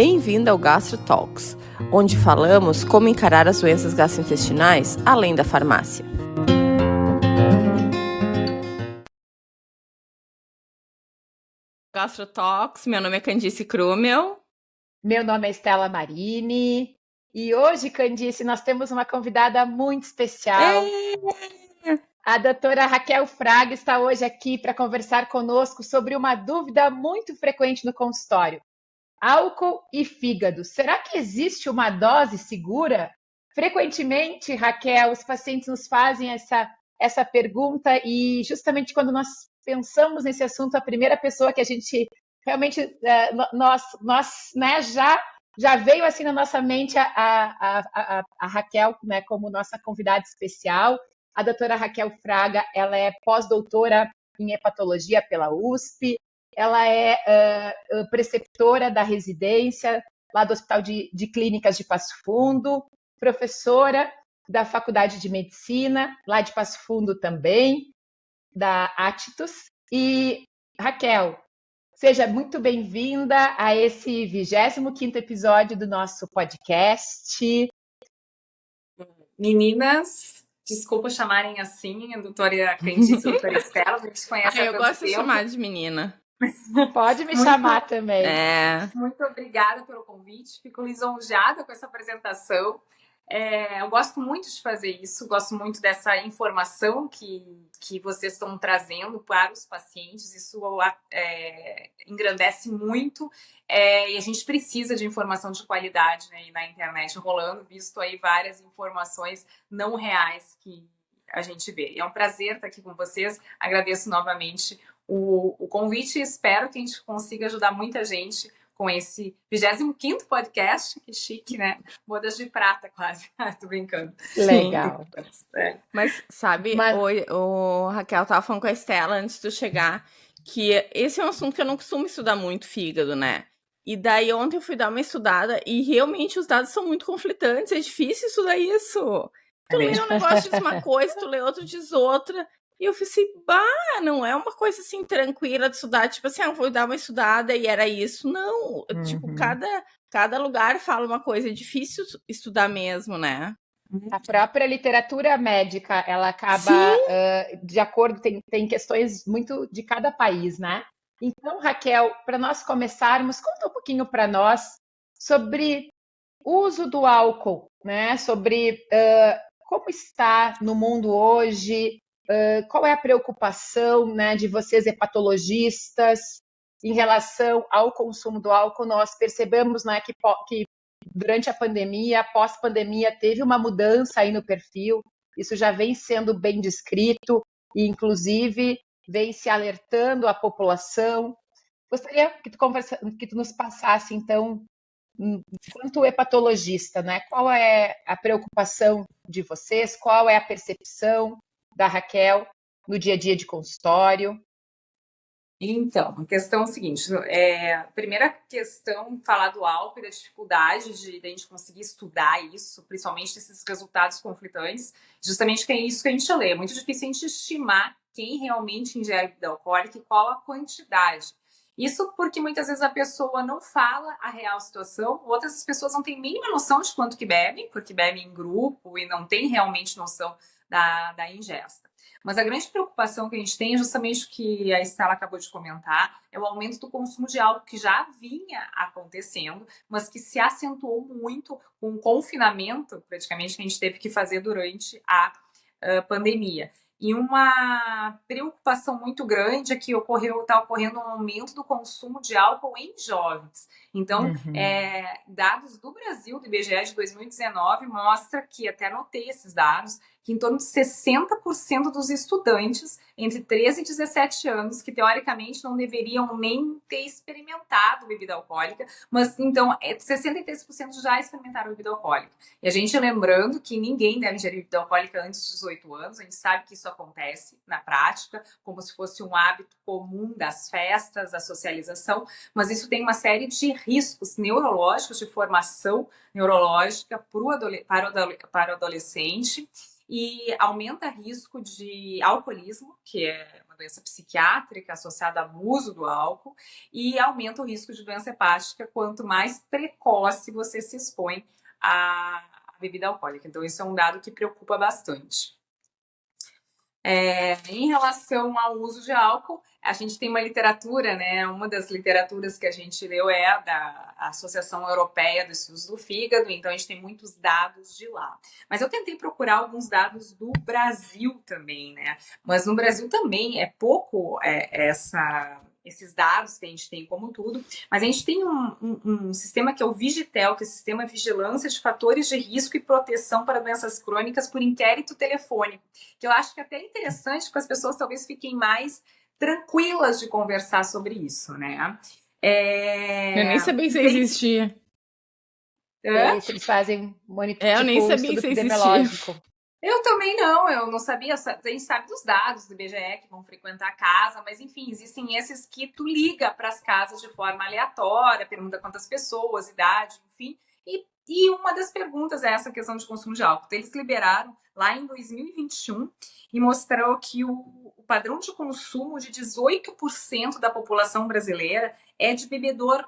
Bem-vindo ao Gastro Talks, onde falamos como encarar as doenças gastrointestinais além da farmácia. Gastro Talks, meu nome é Candice Krumel. Meu nome é Estela Marini e hoje, Candice, nós temos uma convidada muito especial. A doutora Raquel Fraga está hoje aqui para conversar conosco sobre uma dúvida muito frequente no consultório: álcool e fígado. Será que existe uma dose segura? Frequentemente, Raquel, os pacientes nos fazem essa pergunta e justamente quando nós pensamos nesse assunto, a primeira pessoa que a gente realmente, nós né, já veio assim na nossa mente a Raquel, né, como nossa convidada especial. A doutora Raquel Fraga, ela é pós-doutora em hepatologia pela USP, ela é preceptora da residência lá do Hospital de Clínicas de Passo Fundo, professora da Faculdade de Medicina, lá de Passo Fundo também, da Atitus. E, Raquel, seja muito bem-vinda a esse 25º episódio do nosso podcast. Meninas, desculpa chamarem assim, a doutora Candice, a doutora Estela, a gente conhece há Eu tanto gosto de tempo. chamar de menina. Pode me chamar também. Muito obrigada pelo convite, fico lisonjeada com essa apresentação. Eu gosto muito de fazer isso, gosto muito dessa informação que vocês estão trazendo para os pacientes, isso engrandece muito, e a gente precisa de informação de qualidade, né, na internet rolando, visto aí várias informações não reais que a gente vê. E é um prazer estar aqui com vocês, agradeço novamente o convite e espero que a gente consiga ajudar muita gente com esse 25º podcast, que chique, né? Bodas de prata, quase. Tô brincando. Legal. Mas, sabe, o Raquel tava falando com a Estela antes de tu chegar, que esse é um assunto que eu não costumo estudar muito, fígado, né? E daí ontem eu fui dar uma estudada e realmente os dados são muito conflitantes, é difícil estudar isso. Tu lê um negócio diz uma coisa, tu lê outro diz outra. E eu falei assim, não é uma coisa assim tranquila de estudar, tipo assim, vou dar uma estudada e era isso. Não, tipo, cada lugar fala uma coisa, é difícil estudar mesmo, né? A própria literatura médica, ela acaba, de acordo, tem questões muito de cada país, né? Então, Raquel, para nós começarmos, conta um pouquinho para nós sobre o uso do álcool, né? Sobre como está no mundo hoje, qual é a preocupação, né, de vocês hepatologistas em relação ao consumo do álcool. Nós percebemos, né, que durante a pandemia, pós-pandemia, teve uma mudança aí no perfil, isso já vem sendo bem descrito e, inclusive, vem se alertando a população. Gostaria que tu nos passasse, então, quanto hepatologista, né? Qual é a preocupação de vocês? Qual é a percepção da Raquel no dia a dia de consultório? Então, a questão é o seguinte, a primeira questão, falar do álcool e da dificuldade de a gente conseguir estudar isso, principalmente esses resultados conflitantes, justamente que é isso que a gente lê. É muito difícil a gente estimar quem realmente ingere bebida alcoólica e qual a quantidade. Isso porque muitas vezes a pessoa não fala a real situação, outras pessoas não têm mínima noção de quanto que bebem, porque bebem em grupo e não têm realmente noção da ingesta. Mas a grande preocupação que a gente tem é justamente o que a Estela acabou de comentar, é o aumento do consumo de álcool que já vinha acontecendo, mas que se acentuou muito com o confinamento, praticamente, que a gente teve que fazer durante a pandemia. E uma preocupação muito grande é que está ocorrendo um aumento do consumo de álcool em jovens. Então, dados do Brasil, do IBGE de 2019, mostra que, até anotei esses dados, que em torno de 60% dos estudantes entre 13 e 17 anos, que teoricamente não deveriam nem ter experimentado bebida alcoólica, mas então 63% já experimentaram bebida alcoólica. E a gente lembrando que ninguém deve ingerir bebida alcoólica antes de 18 anos, a gente sabe que isso acontece na prática, como se fosse um hábito comum das festas, da socialização, mas isso tem uma série de riscos neurológicos, de formação neurológica para o adolescente, e aumenta risco de alcoolismo, que é uma doença psiquiátrica associada ao abuso do álcool, e aumenta o risco de doença hepática quanto mais precoce você se expõe à bebida alcoólica. Então, isso é um dado que preocupa bastante. Em relação ao uso de álcool, a gente tem uma literatura, né? Uma das literaturas que a gente leu é a da Associação Europeia dos Estudos do Fígado, então a gente tem muitos dados de lá. Mas eu tentei procurar alguns dados do Brasil também, né? Mas no Brasil também é pouco esses dados que a gente tem como tudo, mas a gente tem um sistema que é o Vigitel, que é o Sistema de Vigilância de Fatores de Risco e Proteção para Doenças Crônicas por Inquérito Telefônico, que eu acho que é até interessante, porque as pessoas talvez fiquem mais tranquilas de conversar sobre isso, né? Eu nem sabia que isso existia. Eles fazem monitoramento, eu nem sabia que isso existia. Eu também não, eu não sabia. A gente sabe dos dados do IBGE que vão frequentar a casa, mas enfim, existem esses que tu liga para as casas de forma aleatória, pergunta quantas pessoas, idade, enfim. E uma das perguntas é essa questão de consumo de álcool. Então, eles liberaram lá em 2021 e mostrou que o padrão de consumo de 18% da população brasileira é de bebedor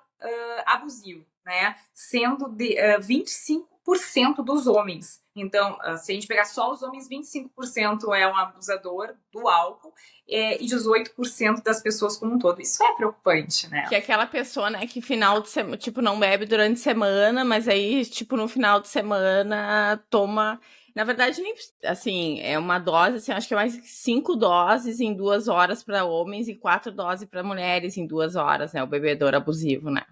abusivo, né? Sendo de 25% dos homens. Então, se a gente pegar só os homens, 25% é um abusador do álcool e 18% das pessoas como um todo. Isso é preocupante, né? Que é aquela pessoa, né, que final de semana, tipo, não bebe durante a semana, mas aí, tipo, no final de semana toma... Na verdade, nem assim, é uma dose, assim, acho que é mais 5 doses em 2 horas para homens e 4 doses para mulheres em 2 horas, né? O bebedor abusivo, né?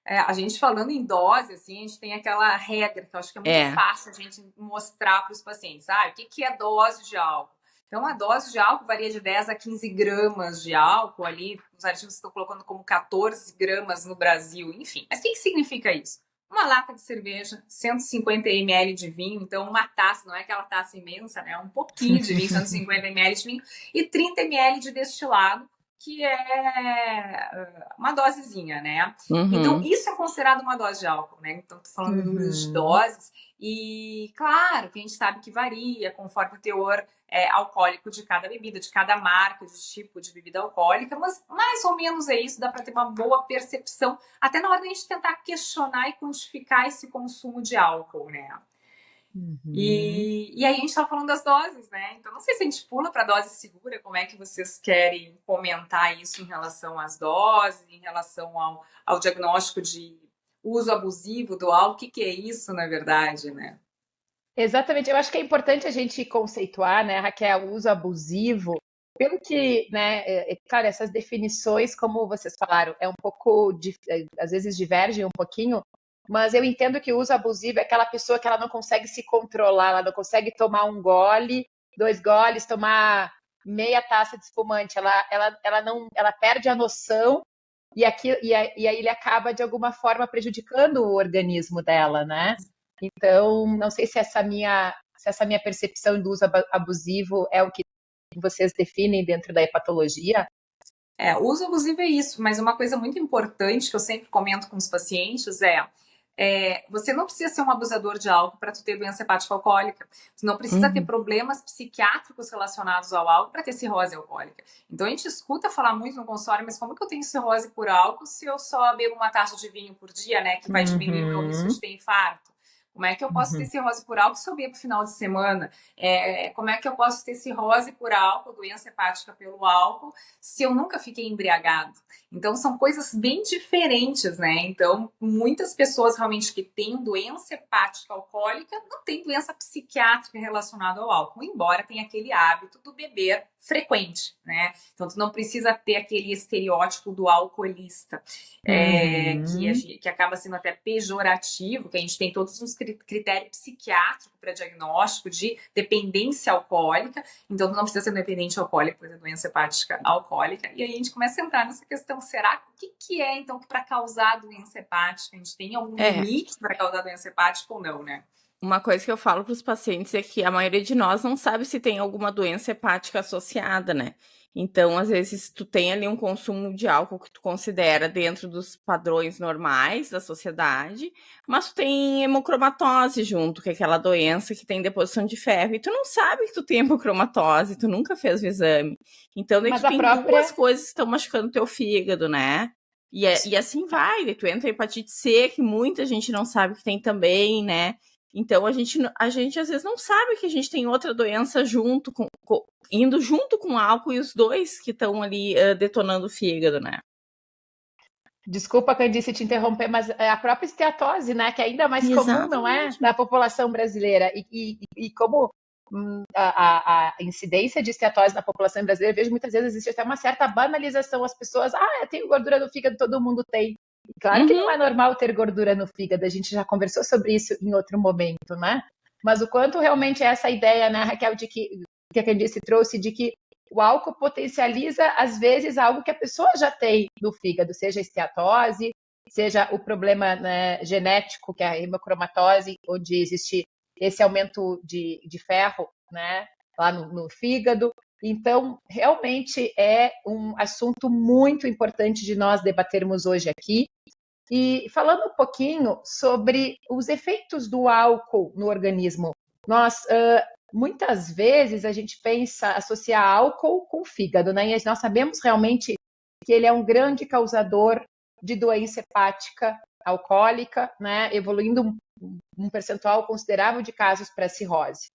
A gente falando em dose, assim, a gente tem aquela regra que eu acho que é muito fácil a gente mostrar para os pacientes. O que é dose de álcool? Então, a dose de álcool varia de 10 a 15 gramas de álcool ali. Os artigos estão colocando como 14 gramas no Brasil, enfim. Mas o que significa isso? Uma lata de cerveja, 150 ml de vinho, então uma taça, não é aquela taça imensa, né? Um pouquinho de vinho, 150 ml de vinho, e 30 ml de destilado, que é uma dosezinha, né? Uhum. Então, isso é considerado uma dose de álcool, né? Então, tô falando de números de doses. E, claro, que a gente sabe que varia conforme o teor alcoólico de cada bebida, de cada marca, de tipo de bebida alcoólica, mas mais ou menos é isso, dá para ter uma boa percepção, até na hora da gente tentar questionar e quantificar esse consumo de álcool, né? E aí a gente está falando das doses, né? Então não sei se a gente pula para dose segura, como é que vocês querem comentar isso em relação às doses, em relação ao diagnóstico de uso abusivo do álcool, o que é isso, na verdade, né? Exatamente, eu acho que é importante a gente conceituar, né, Raquel, o uso abusivo, pelo que, né, claro, essas definições, como vocês falaram, é um pouco, às vezes divergem um pouquinho, mas eu entendo que o uso abusivo é aquela pessoa que ela não consegue se controlar, ela não consegue tomar um gole, 2 goles, tomar meia taça de espumante, ela perde a noção e aí ele acaba de alguma forma prejudicando o organismo dela, né? Então, não sei se essa minha percepção do uso abusivo é o que vocês definem dentro da hepatologia. O uso abusivo é isso, mas uma coisa muito importante que eu sempre comento com os pacientes você não precisa ser um abusador de álcool para tu ter doença hepática alcoólica. Tu não precisa ter problemas psiquiátricos relacionados ao álcool para ter cirrose alcoólica. Então a gente escuta falar muito no consultório, mas como que eu tenho cirrose por álcool se eu só bebo uma taça de vinho por dia, né? Que vai diminuir o meu risco de ter infarto. Como é que eu posso ter cirrose por álcool se eu bebo final de semana? Como é que eu posso ter cirrose por álcool, doença hepática pelo álcool, se eu nunca fiquei embriagado? Então, são coisas bem diferentes, né? Então, muitas pessoas realmente que têm doença hepática alcoólica não têm doença psiquiátrica relacionada ao álcool, embora tenha aquele hábito do beber frequente, né? Então, tu não precisa ter aquele estereótipo do alcoolista, que acaba sendo até pejorativo, que a gente tem todos uns critérios psiquiátricos para diagnóstico de dependência alcoólica, então tu não precisa ser dependente alcoólico para ter doença hepática alcoólica, e aí a gente começa a entrar nessa questão, será o que é então para causar doença hepática? A gente tem algum limite para causar doença hepática ou não, né? Uma coisa que eu falo para os pacientes é que a maioria de nós não sabe se tem alguma doença hepática associada, né? Então, às vezes, tu tem ali um consumo de álcool que tu considera dentro dos padrões normais da sociedade, mas tu tem hemocromatose junto, que é aquela doença que tem deposição de ferro, e tu não sabe que tu tem hemocromatose, tu nunca fez o exame. Então, daí tu tem duas coisas que estão machucando teu fígado, né? E assim vai, daí tu entra em hepatite C, que muita gente não sabe que tem também, né? Então, a gente às vezes não sabe que a gente tem outra doença indo junto com o álcool, e os dois que estão ali detonando o fígado, né? Desculpa, Candice, te interromper, mas é a própria esteatose, né? Que é ainda mais comum, não é? Na população brasileira. E como a incidência de esteatose na população brasileira, eu vejo muitas vezes existe até uma certa banalização. As pessoas, eu tenho gordura no fígado, todo mundo tem. Claro que não é normal ter gordura no fígado, a gente já conversou sobre isso em outro momento, né? Mas o quanto realmente é essa ideia, né, Raquel, de que a Candice trouxe, de que o álcool potencializa, às vezes, algo que a pessoa já tem no fígado, seja esteatose, seja o problema, né, genético, que é a hemocromatose, onde existe esse aumento de ferro, né, lá no fígado. Então, realmente é um assunto muito importante de nós debatermos hoje aqui. E falando um pouquinho sobre os efeitos do álcool no organismo. Muitas vezes a gente pensa associar álcool com fígado, né? E nós sabemos realmente que ele é um grande causador de doença hepática alcoólica, né? Evoluindo um percentual considerável de casos para cirrose.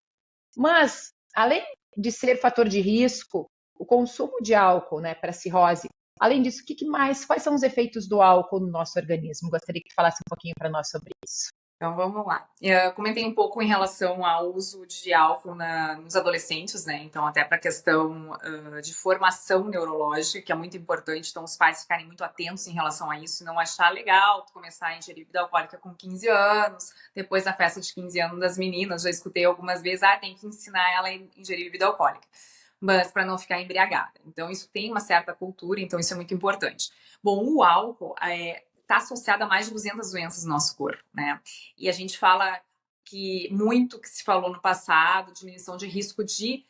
Mas, além de ser fator de risco, o consumo de álcool, né, para cirrose, além disso, quais são os efeitos do álcool no nosso organismo? Gostaria que falasse um pouquinho para nós sobre isso. Então, vamos lá. Eu comentei um pouco em relação ao uso de álcool nos adolescentes, né? Então, até para a questão de formação neurológica, que é muito importante. Então, os pais ficarem muito atentos em relação a isso e não achar legal começar a ingerir bebida alcoólica com 15 anos, depois da festa de 15 anos das meninas. Já escutei algumas vezes, tem que ensinar ela a ingerir bebida alcoólica, mas para não ficar embriagada. Então, isso tem uma certa cultura, então isso é muito importante. Bom, o álcool está associado a mais de 200 doenças no nosso corpo, né? E a gente fala que se falou no passado, diminuição de risco de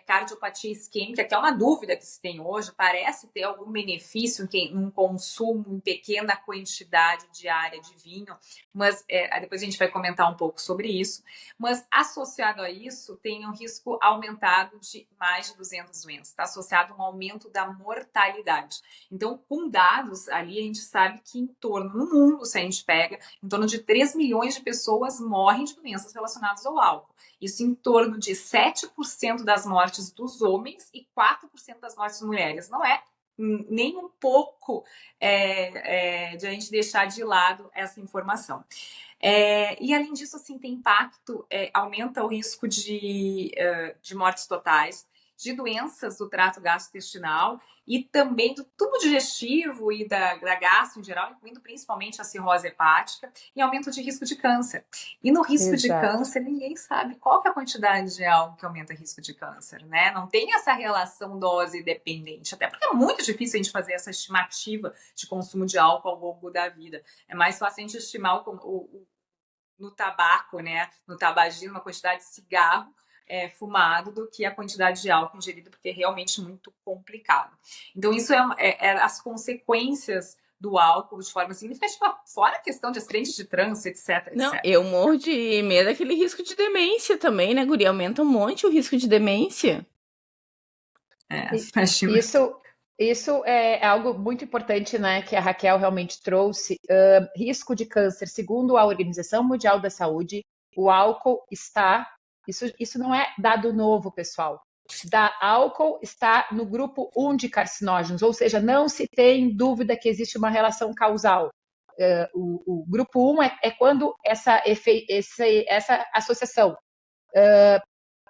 cardiopatia isquêmica, que é uma dúvida que se tem hoje, parece ter algum benefício num consumo em pequena quantidade diária de vinho, mas depois a gente vai comentar um pouco sobre isso, mas associado a isso tem um risco aumentado de mais de 200 doenças, está associado a um aumento da mortalidade. Então, com dados ali, a gente sabe que no mundo, se a gente pega, em torno de 3 milhões de pessoas morrem de doenças relacionadas ao álcool. Isso em torno de 7% das mortes dos homens e 4% das mortes das mulheres. Não é nem um pouco de a gente deixar de lado essa informação. E além disso, assim, tem impacto, aumenta o risco de mortes totais, de doenças do trato gastrointestinal e também do tubo digestivo e da gastro em geral, incluindo principalmente a cirrose hepática, e aumento de risco de câncer. E no risco de câncer, ninguém sabe qual que é a quantidade de álcool que aumenta o risco de câncer, né? Não tem essa relação dose dependente, até porque é muito difícil a gente fazer essa estimativa de consumo de álcool ao longo da vida. É mais fácil a gente estimar no tabaco, né? No tabagismo, a quantidade de cigarro fumado do que a quantidade de álcool ingerido, porque é realmente muito complicado. Então, isso é as consequências do álcool de forma significativa, fora a questão de acidentes de trânsito, etc. Não, eu morro de medo daquele risco de demência também, né, guria? Aumenta um monte o risco de demência. Isso é algo muito importante, né, que a Raquel realmente trouxe. Risco de câncer, segundo a Organização Mundial da Saúde, o álcool está... Isso não é dado novo, pessoal. Álcool está no grupo 1 de carcinógenos, ou seja, não se tem dúvida que existe uma relação causal. O grupo 1 é quando essa associação,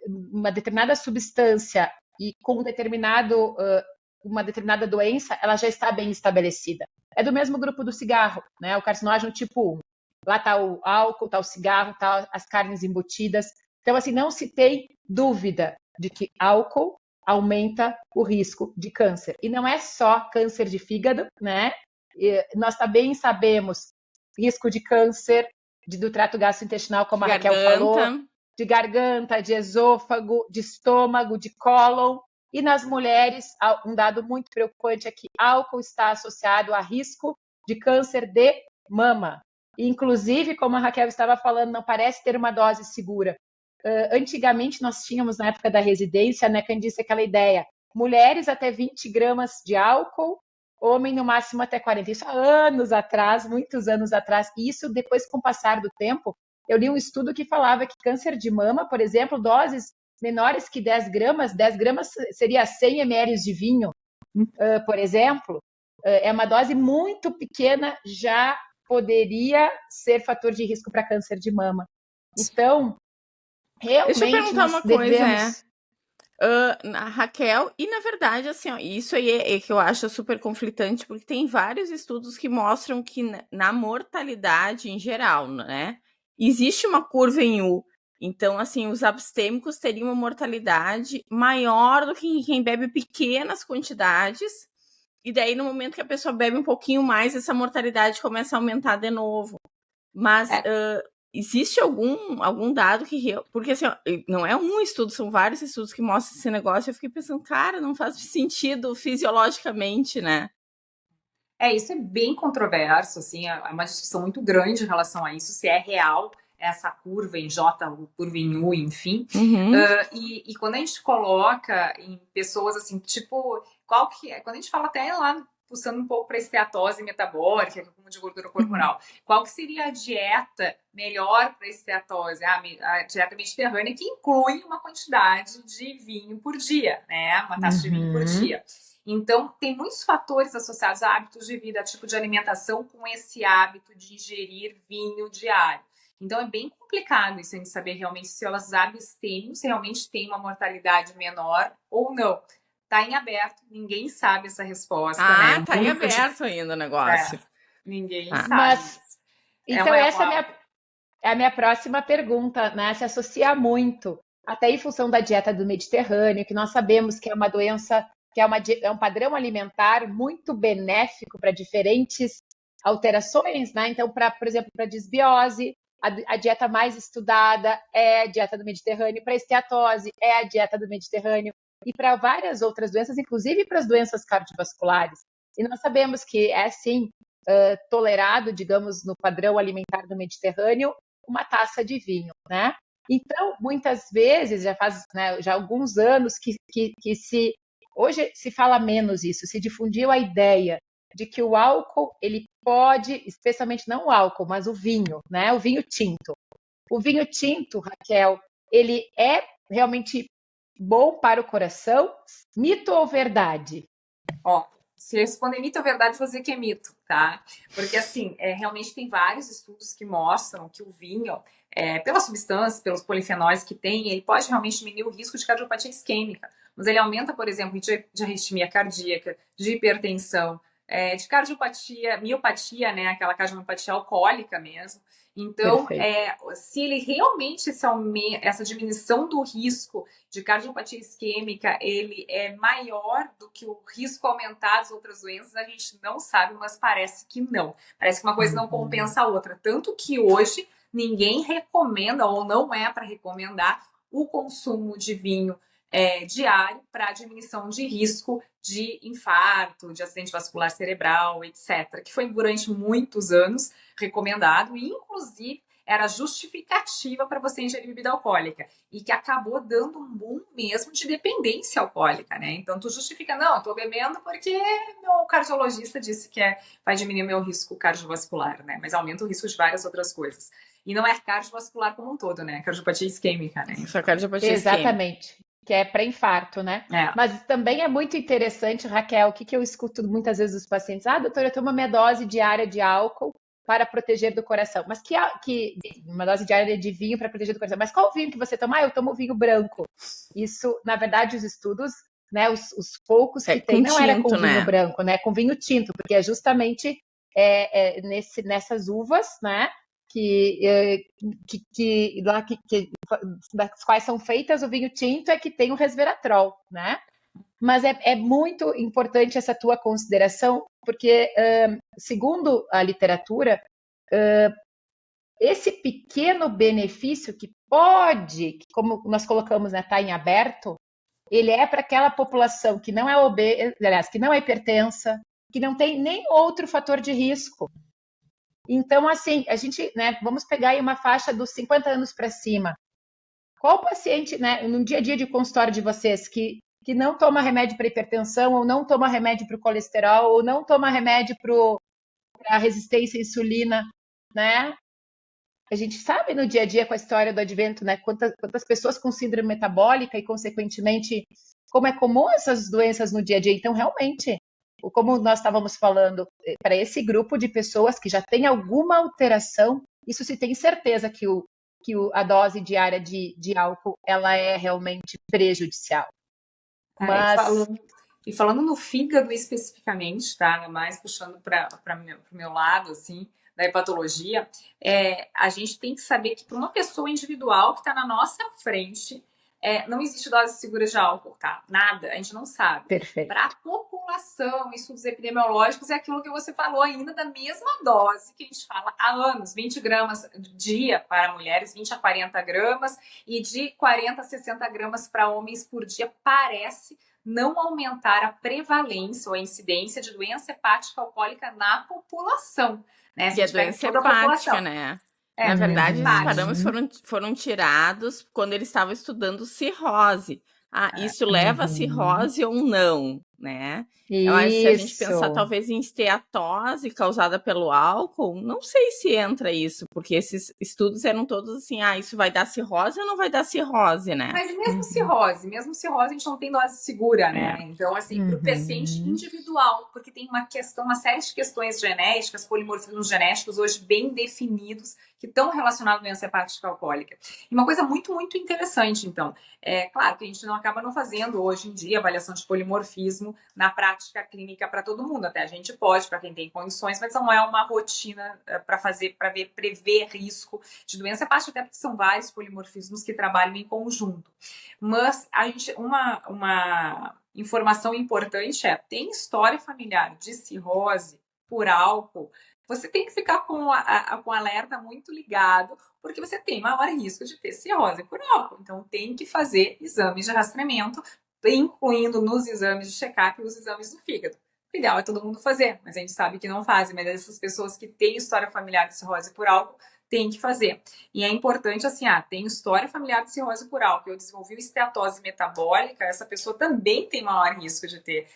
uma determinada substância e com uma determinada doença, ela já está bem estabelecida. É do mesmo grupo do cigarro, né? O carcinógeno tipo 1. Lá está o álcool, está o cigarro, está as carnes embutidas. Então, assim, não se tem dúvida de que álcool aumenta o risco de câncer. E não é só câncer de fígado, né? Nós também sabemos risco de câncer do trato gastrointestinal, como a Raquel falou, de garganta, de esôfago, de estômago, de cólon. E nas mulheres, um dado muito preocupante é que álcool está associado a risco de câncer de mama. Inclusive, como a Raquel estava falando, não parece ter uma dose segura. Antigamente, nós tínhamos, na época da residência, né, Candice, aquela ideia, mulheres até 20 gramas de álcool, homem no máximo até 40. Isso há anos atrás, muitos anos atrás. E isso, depois, com o passar do tempo, eu li um estudo que falava que câncer de mama, por exemplo, doses menores que 10 gramas seria 100 ml de vinho, por exemplo, é uma dose muito pequena, já poderia ser fator de risco para câncer de mama. Então, realmente deixa eu perguntar nós uma coisa, devemos... Raquel, e na verdade, assim, ó, isso aí é que eu acho super conflitante, porque tem vários estudos que mostram que na mortalidade em geral, né, existe uma curva em U. Então, assim, os abstêmicos teriam uma mortalidade maior do que quem bebe pequenas quantidades, e daí no momento que a pessoa bebe um pouquinho mais, essa mortalidade começa a aumentar de novo. Mas existe algum dado que... Porque assim, não é um estudo, são vários estudos que mostram esse negócio. Eu fiquei pensando, cara, não faz sentido fisiologicamente, né? Isso é bem controverso, assim, é uma discussão muito grande em relação a isso, se é real essa curva em J, curva em U, enfim. E quando a gente coloca em pessoas, assim, tipo, qual que é? Quando a gente fala até lá, pulsando um pouco para esteatose metabólica, acúmulo de gordura corporal, qual que seria a dieta melhor para esteatose? A dieta mediterrânea, que inclui uma quantidade de vinho por dia, né? Uma taxa de vinho por dia. Então, tem muitos fatores associados a hábitos de vida, tipo de alimentação, com esse hábito de ingerir vinho diário. Então, é bem complicado isso, a gente saber realmente se elas abstêm, se realmente tem uma mortalidade menor ou não. Tá em aberto, ninguém sabe essa resposta, né? Tá em aberto ainda o negócio. Ninguém sabe. Mas, então, essa é a minha próxima pergunta, né? Se associa muito, até em função da dieta do Mediterrâneo, que nós sabemos que é uma doença, que é um padrão alimentar muito benéfico para diferentes alterações, né? Então, por exemplo, para desbiose, a dieta mais estudada é a dieta do Mediterrâneo, para esteatose é a dieta do Mediterrâneo, e para várias outras doenças, inclusive para as doenças cardiovasculares. E nós sabemos que é, sim, tolerado, digamos, no padrão alimentar do Mediterrâneo, uma taça de vinho, né? Então, muitas vezes, já faz, né, já alguns anos que hoje se fala menos isso, se difundiu a ideia de que o álcool, ele pode, especialmente não o álcool, mas o vinho, né? O vinho tinto. O vinho tinto, Raquel, ele é realmente bom para o coração? Mito ou verdade? Se responder mito ou verdade, vou dizer que é mito, tá? Porque, assim, realmente tem vários estudos que mostram que o vinho, pelas substâncias, pelos polifenóis que tem, ele pode realmente diminuir o risco de cardiopatia isquêmica. Mas ele aumenta, por exemplo, de arritmia cardíaca, de hipertensão, de cardiopatia, miopatia, né? Aquela cardiopatia alcoólica mesmo. Então, se ele realmente, essa diminuição do risco de cardiopatia isquêmica, ele é maior do que o risco aumentado das outras doenças, a gente não sabe, mas parece que não. Parece que uma coisa não compensa a outra. Tanto que hoje ninguém recomenda, ou não é para recomendar, o consumo de vinho diário para diminuição de risco de infarto, de acidente vascular cerebral, etc., que foi durante muitos anos recomendado e, inclusive, era justificativa para você ingerir bebida alcoólica e que acabou dando um boom mesmo de dependência alcoólica, né? Então, tu justifica, não, eu tô bebendo porque meu cardiologista disse que vai diminuir meu risco cardiovascular, né? Mas aumenta o risco de várias outras coisas. E não é cardiovascular como um todo, né? Cardiopatia isquêmica, né? Só cardiopatia Exatamente. Que é para infarto, né? Mas também é muito interessante, Raquel, o que eu escuto muitas vezes dos pacientes, doutora, eu tomo minha dose diária de álcool para proteger do coração, mas que uma dose diária de vinho para proteger do coração, mas qual vinho que você toma? Eu tomo vinho branco. Isso, na verdade, os estudos, né, os poucos que tem, não era com vinho branco, né, com vinho tinto, porque é justamente nessas uvas, né, das quais são feitas o vinho tinto, é que tem o resveratrol, né? Mas é muito importante essa tua consideração, porque, segundo a literatura, esse pequeno benefício que pode, como nós colocamos, né, tá em aberto, ele é para aquela população que não é obesa, aliás, que não é hipertensa, que não tem nem outro fator de risco. Então, assim, a gente, né, vamos pegar aí uma faixa dos 50 anos para cima. Qual paciente, né, no dia a dia de consultório de vocês, que não toma remédio para hipertensão, ou não toma remédio para o colesterol, ou não toma remédio para a resistência à insulina, né? A gente sabe no dia a dia com a história do advento, né? Quantas pessoas com síndrome metabólica e, consequentemente, como é comum essas doenças no dia a dia. Então, realmente, como nós estávamos falando, para esse grupo de pessoas que já tem alguma alteração, isso se tem certeza que a dose diária de álcool ela é realmente prejudicial. E falando no fígado especificamente, tá? Mais puxando para o meu lado, assim, da hepatologia, a gente tem que saber que para uma pessoa individual que está na nossa frente, não existe dose segura de álcool, tá? Nada, a gente não sabe. Perfeito. Para a população, estudos epidemiológicos, é aquilo que você falou ainda da mesma dose que a gente fala há anos, 20 gramas dia para mulheres, 20 a 40 gramas, e de 40 a 60 gramas para homens por dia, parece não aumentar a prevalência ou a incidência de doença hepática alcoólica na população. Né? E a doença hepática, né? Na verdade, esses parâmetros foram tirados quando eles estavam estudando cirrose. Isso leva a cirrose ou não, né? Mas se a gente pensar talvez em esteatose causada pelo álcool, não sei se entra isso, porque esses estudos eram todos assim, isso vai dar cirrose ou não vai dar cirrose, né? Mas mesmo cirrose a gente não tem dose segura, né? Então, assim, para o paciente individual, porque tem uma série de questões genéticas, polimorfismos genéticos hoje bem definidos, que estão relacionados à doença hepática alcoólica. E uma coisa muito, muito interessante, então, claro que a gente acaba não fazendo hoje em dia avaliação de polimorfismo na prática clínica para todo mundo, até a gente pode, para quem tem condições, mas não é uma rotina para fazer, para prever risco de doença hepática, até porque são vários polimorfismos que trabalham em conjunto. Mas uma informação importante tem história familiar de cirrose por álcool, você tem que ficar com o alerta muito ligado, porque você tem maior risco de ter cirrose por álcool. Então, tem que fazer exames de rastreamento, incluindo nos exames de check-up os exames do fígado. O ideal é todo mundo fazer, mas a gente sabe que não fazem. Mas essas pessoas que têm história familiar de cirrose por álcool, tem que fazer. E é importante, assim, tem história familiar de cirrose por álcool, eu desenvolvi esteatose metabólica, essa pessoa também tem maior risco de ter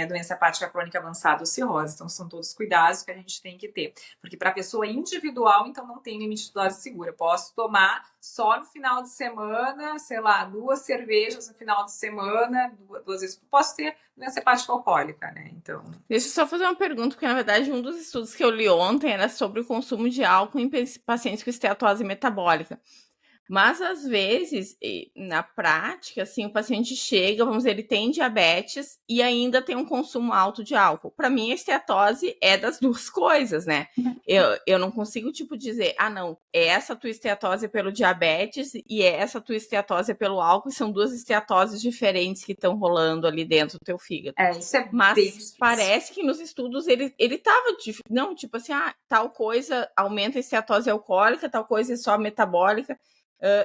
doença hepática crônica avançada ou cirrose. Então, são todos cuidados que a gente tem que ter. Porque para a pessoa individual, então, não tem limite de dose segura. Eu posso tomar só no final de semana, sei lá, 2 cervejas no final de semana, 2 vezes. Posso ter doença hepática alcoólica, né? Então... Deixa eu só fazer uma pergunta, porque, na verdade, um dos estudos que eu li ontem era sobre o consumo de álcool em pacientes com esteatose metabólica. Mas, às vezes, na prática, assim, o paciente chega, vamos dizer, ele tem diabetes e ainda tem um consumo alto de álcool. Para mim, a esteatose é das duas coisas, né? Eu não consigo, dizer, não, essa tua esteatose é pelo diabetes e essa tua esteatose é pelo álcool, e são duas esteatoses diferentes que estão rolando ali dentro do teu fígado. Isso é Mas parece que nos estudos ele tava, não, assim, tal coisa aumenta a esteatose alcoólica, tal coisa é só metabólica.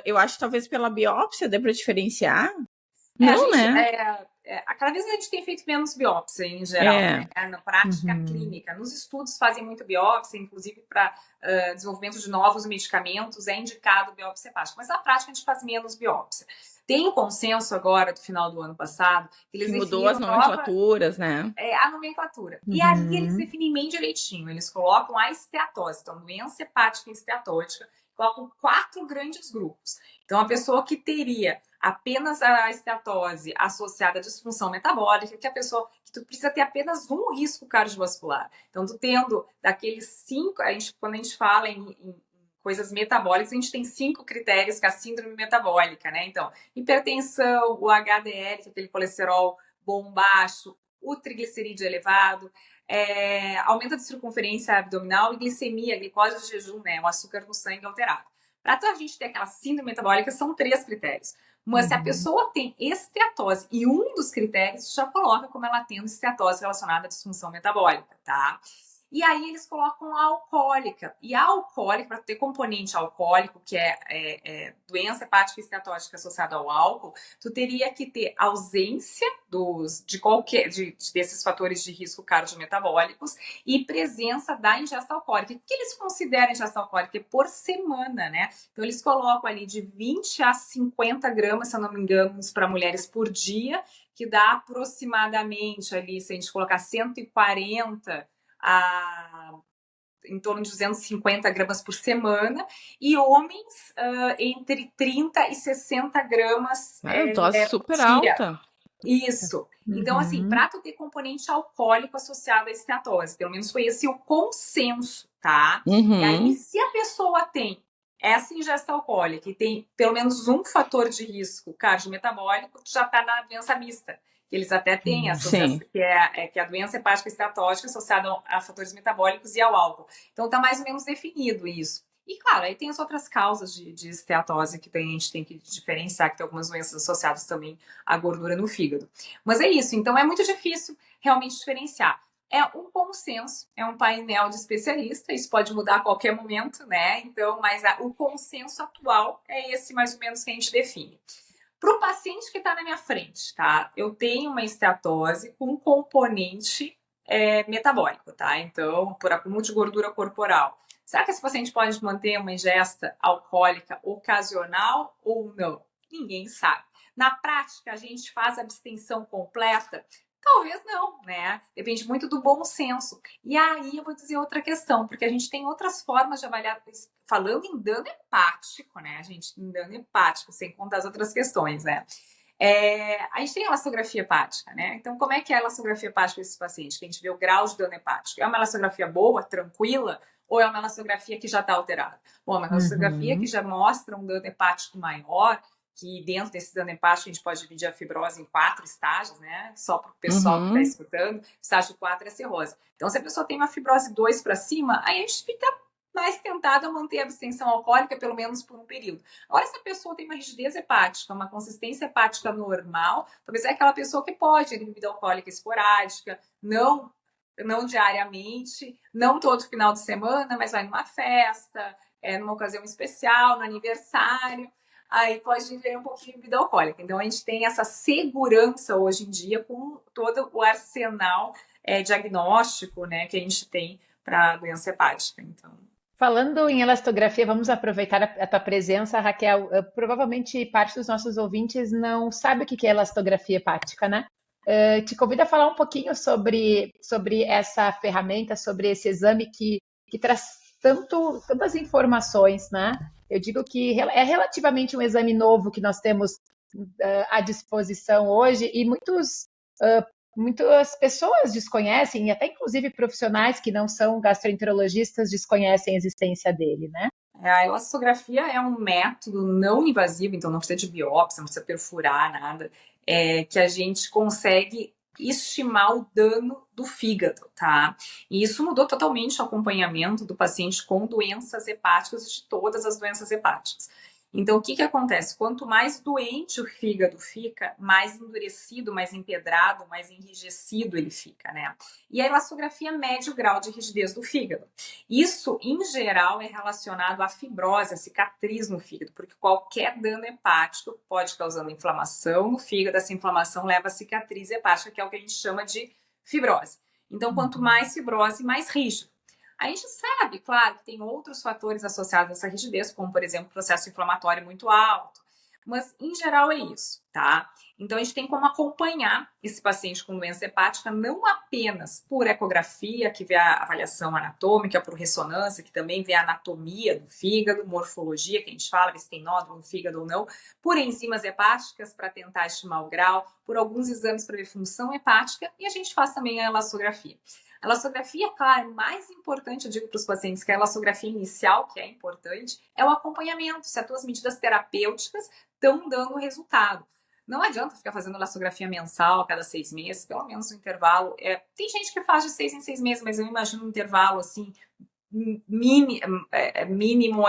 Eu acho que talvez pela biópsia dê para diferenciar. Não, né? Cada vez a gente tem feito menos biópsia em geral, né? Na prática clínica. Nos estudos fazem muito biópsia, inclusive para desenvolvimento de novos medicamentos, é indicado biópsia hepática. Mas na prática a gente faz menos biópsia. Tem um consenso agora, do final do ano passado, que eles mudou as nomenclaturas, né? A nomenclatura. E ali eles definem bem direitinho. Eles colocam a esteatose, então doença hepática esteatótica, colocam 4 grandes grupos. Então, a pessoa que teria apenas a esteatose associada à disfunção metabólica, que tu precisa ter apenas um risco cardiovascular. Então, tu tendo daqueles 5, quando a gente fala em coisas metabólicas, a gente tem 5 critérios, que é a síndrome metabólica, né? Então, hipertensão, o HDL, que é aquele colesterol bom baixo, o triglicerídeo elevado, aumento de circunferência abdominal e glicemia, glicose de jejum, né? O açúcar no sangue alterado. Para a gente ter aquela síndrome metabólica, são 3 critérios. Mas se a pessoa tem esteatose e um dos critérios já coloca como ela tendo esteatose relacionada à disfunção metabólica, tá? E aí eles colocam a alcoólica. E a alcoólica, para ter componente alcoólico, que é doença hepática esteatótica associada ao álcool, tu teria que ter ausência desses fatores de risco cardiometabólicos e presença da ingesta alcoólica. O que eles consideram ingesta alcoólica? Por semana, né? Então eles colocam ali de 20 a 50 gramas, se eu não me engano, para mulheres por dia, que dá aproximadamente ali, se a gente colocar 140 em torno de 250 gramas por semana, e homens entre 30 e 60 gramas dose super dia. alta. Isso. Então, assim, para tu ter componente alcoólico associado à esteatose, pelo menos foi esse o consenso, tá? E aí, se a pessoa tem essa ingesta alcoólica e tem pelo menos um fator de risco cardiometabólico, tu já tá na doença mista. Eles até têm associação, que é a doença hepática esteatótica associada a fatores metabólicos e ao álcool. Então, tá mais ou menos definido isso. E, claro, aí tem as outras causas de esteatose que a gente tem que diferenciar, que tem algumas doenças associadas também à gordura no fígado. Mas é isso, então é muito difícil realmente diferenciar. É um consenso, é um painel de especialistas, isso pode mudar a qualquer momento, né? Então, mas o consenso atual é esse mais ou menos que a gente define. Para o paciente que está na minha frente, tá? Eu tenho uma esteatose com componente metabólico, tá? Então, por acúmulo de gordura corporal. Será que esse paciente pode manter uma ingesta alcoólica ocasional ou não? Ninguém sabe. Na prática, a gente faz abstenção completa? Talvez não, né? Depende muito do bom senso. E aí eu vou dizer outra questão, porque a gente tem outras formas de avaliar, falando em dano hepático, né? A gente em dano hepático, sem contar as outras questões, né? A gente tem a elastografia hepática, né? Então, como é que é a elastografia hepática desse paciente? Que a gente vê o grau de dano hepático. É uma elastografia boa, tranquila, ou é uma elastografia que já está alterada? Bom, uma elastografia que já mostra um dano hepático maior, que dentro desse dano hepático a gente pode dividir a fibrose em 4 estágios, né? Só para o pessoal que está escutando, estágio 4 é cirrose. Então, se a pessoa tem uma fibrose 2 para cima, aí a gente fica mais tentada a manter a abstenção alcoólica pelo menos por um período. Agora, se a pessoa tem uma rigidez hepática, uma consistência hepática normal, talvez é aquela pessoa que pode ter bebida alcoólica esporádica, não diariamente, não todo final de semana, mas vai numa festa, numa ocasião especial, no aniversário, aí pode viver um pouquinho de bebida alcoólica. Então, a gente tem essa segurança hoje em dia com todo o arsenal diagnóstico, né, que a gente tem para a doença hepática. Então, falando em elastografia, vamos aproveitar a tua presença, Raquel. Provavelmente parte dos nossos ouvintes não sabe o que é elastografia hepática, né? Te convido a falar um pouquinho sobre essa ferramenta, sobre esse exame que traz tantas informações, né? Eu digo que é relativamente um exame novo que nós temos à disposição hoje e muitas pessoas desconhecem, e até inclusive profissionais que não são gastroenterologistas desconhecem a existência dele, né? A elastografia é um método não invasivo, então não precisa de biópsia, não precisa perfurar nada, que a gente consegue estimar o dano do fígado, tá? E isso mudou totalmente o acompanhamento do paciente com doenças hepáticas, de todas as doenças hepáticas. Então, o que acontece? Quanto mais doente o fígado fica, mais endurecido, mais empedrado, mais enrijecido ele fica, né? E a elastografia mede o grau de rigidez do fígado. Isso, em geral, é relacionado à fibrose, à cicatriz no fígado, porque qualquer dano hepático pode causar inflamação no fígado, essa inflamação leva a cicatriz hepática, que é o que a gente chama de fibrose. Então, quanto mais fibrose, mais rígido. A gente sabe, claro, que tem outros fatores associados a essa rigidez, como, por exemplo, processo inflamatório muito alto, mas, em geral, é isso, tá? Então, a gente tem como acompanhar esse paciente com doença hepática não apenas por ecografia, que vê a avaliação anatômica, por ressonância, que também vê a anatomia do fígado, morfologia, que a gente fala, se tem nódulo no fígado ou não, por enzimas hepáticas, para tentar estimar o grau, por alguns exames para ver função hepática, e a gente faz também a elastografia. A elastografia, claro, mais importante, eu digo para os pacientes que a elastografia inicial, que é importante, é o acompanhamento, se as tuas medidas terapêuticas estão dando resultado. Não adianta ficar fazendo elastografia mensal a cada 6 meses, pelo menos no intervalo. Tem gente que faz de 6 em 6 meses, mas eu imagino um intervalo assim, mínimo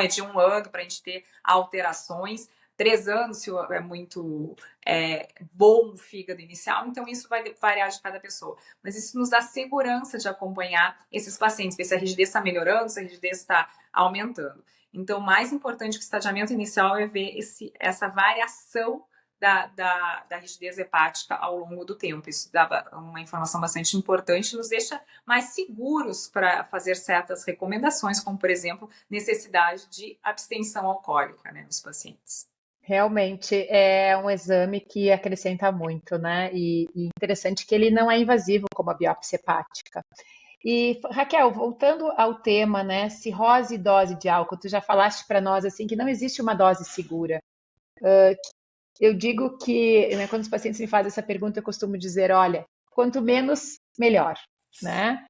de 1 ano para a gente ter alterações. 3 anos, se é muito bom o fígado inicial, então isso vai variar de cada pessoa. Mas isso nos dá segurança de acompanhar esses pacientes, ver se a rigidez está melhorando, se a rigidez está aumentando. Então, o mais importante que o estadiamento inicial é ver essa variação da rigidez hepática ao longo do tempo. Isso dá uma informação bastante importante, nos deixa mais seguros para fazer certas recomendações, como, por exemplo, necessidade de abstenção alcoólica, né, nos pacientes. Realmente é um exame que acrescenta muito, né? E interessante que ele não é invasivo como a biópsia hepática. E, Raquel, voltando ao tema, né? Cirrose e dose de álcool, tu já falaste para nós assim que não existe uma dose segura. Eu digo que, né, quando os pacientes me fazem essa pergunta, eu costumo dizer, olha, quanto menos, melhor, né?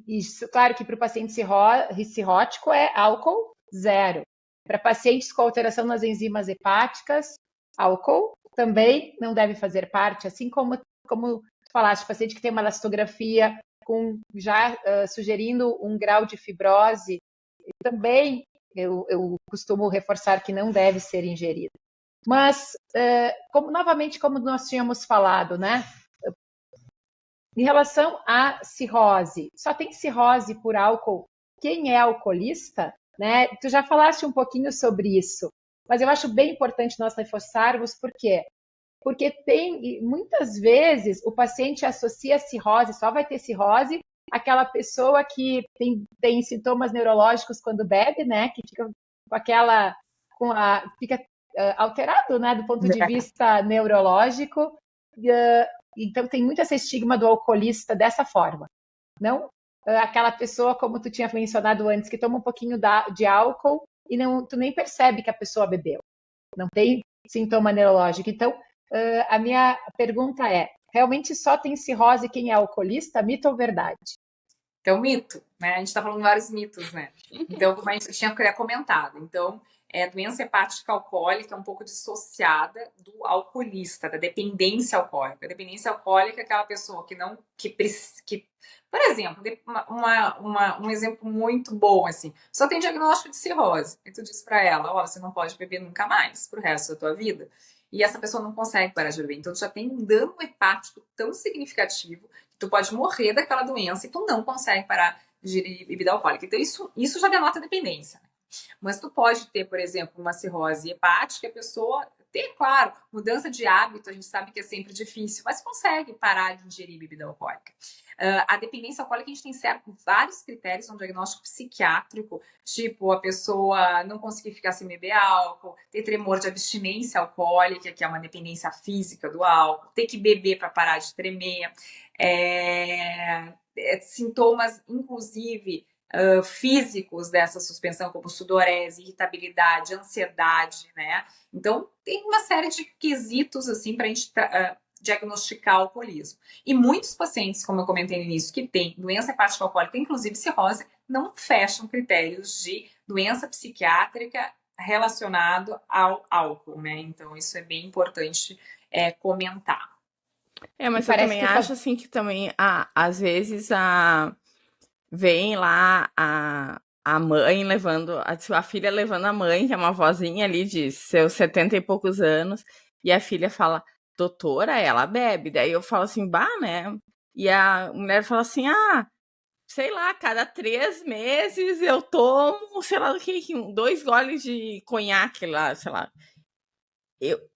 Isso, claro que para o paciente cirrótico é álcool zero. Para pacientes com alteração nas enzimas hepáticas, álcool também não deve fazer parte, assim como tu falaste, paciente que tem uma elastografia já sugerindo um grau de fibrose, também eu costumo reforçar que não deve ser ingerido. Mas, novamente, como nós tínhamos falado, né? Em relação à cirrose, só tem cirrose por álcool quem é alcoolista, né? Tu já falaste um pouquinho sobre isso, mas eu acho bem importante nós reforçarmos por quê? Porque muitas vezes o paciente associa cirrose, só vai ter cirrose aquela pessoa que tem sintomas neurológicos quando bebe, né? Que fica fica alterado, né, do ponto de vista neurológico. Então, tem muito esse estigma do alcoolista dessa forma. Não aquela pessoa, como tu tinha mencionado antes, que toma um pouquinho de álcool e tu nem percebe que a pessoa bebeu. Não tem sintoma neurológico. Então, a minha pergunta é, realmente só tem cirrose quem é alcoolista, mito ou verdade? Então, mito, né? A gente está falando vários mitos, né? Então, como a gente tinha comentado. Então, doença hepática alcoólica é um pouco dissociada do alcoolista, da dependência alcoólica. A dependência alcoólica é aquela pessoa que por exemplo, um exemplo muito bom, assim, só tem diagnóstico de cirrose, e tu diz para ela, você não pode beber nunca mais pro resto da tua vida, e essa pessoa não consegue parar de beber. Então, tu já tem um dano hepático tão significativo que tu pode morrer daquela doença e tu não consegue parar de ingerir bebida alcoólica. Então, isso já denota dependência. Mas tu pode ter, por exemplo, uma cirrose hepática, a pessoa ter, claro, mudança de hábito, a gente sabe que é sempre difícil, mas consegue parar de ingerir bebida alcoólica. A dependência alcoólica, a gente tem vários critérios, um diagnóstico psiquiátrico, tipo a pessoa não conseguir ficar sem beber álcool, ter tremor de abstinência alcoólica, que é uma dependência física do álcool, ter que beber para parar de tremer, sintomas, inclusive, físicos dessa suspensão, como sudorese, irritabilidade, ansiedade, né? Então, tem uma série de quesitos, assim, para a gente diagnosticar o alcoolismo. E muitos pacientes, como eu comentei no início, que têm doença hepática alcoólica, inclusive cirrose, não fecham critérios de doença psiquiátrica relacionado ao álcool, né? Então, isso é bem importante comentar. Mas eu também acho, assim, que também, às vezes, vem lá a mãe levando, a filha levando a mãe, que é uma vozinha ali de seus 70 e poucos anos, e a filha fala, doutora, ela bebe. Daí eu falo assim, né? E a mulher fala assim, sei lá, cada 3 meses eu tomo, sei lá, 2 goles de conhaque lá, sei lá.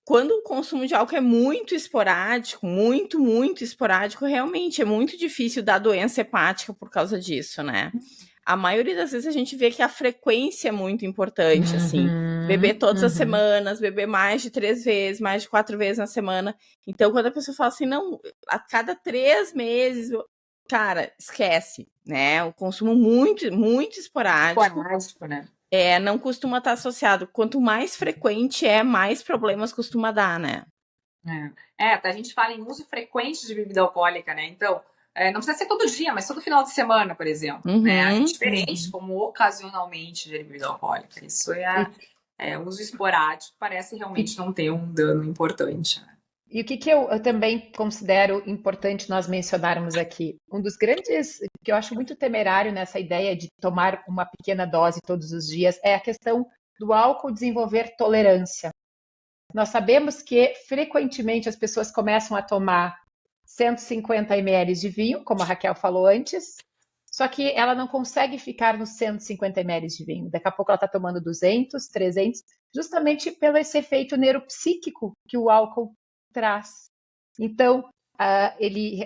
Quando o consumo de álcool é muito esporádico, muito, muito esporádico, realmente é muito difícil dar doença hepática por causa disso, né? A maioria das vezes a gente vê que a frequência é muito importante, assim. Beber todas as semanas, beber mais de 3 vezes, mais de 4 vezes na semana. Então, quando a pessoa fala assim, não, a cada 3 meses, cara, esquece, né? O consumo muito, muito esporádico. Esporádico, né? Não costuma estar associado. Quanto mais frequente mais problemas costuma dar, né? A gente fala em uso frequente de bebida alcoólica, né? Então, não precisa ser todo dia, mas todo final de semana, por exemplo. Né? É diferente como ocasionalmente de bebida alcoólica. Isso uso esporádico, parece realmente não ter um dano importante. Né? E o que eu também considero importante nós mencionarmos aqui? Um dos grandes, que eu acho muito temerário nessa ideia de tomar uma pequena dose todos os dias, é a questão do álcool desenvolver tolerância. nós sabemos que frequentemente as pessoas começam a tomar 150 ml de vinho, como a Raquel falou antes, só que ela não consegue ficar nos 150 ml de vinho. Daqui a pouco ela está tomando 200, 300, justamente pelo esse efeito neuropsíquico que o álcool traz. Então, a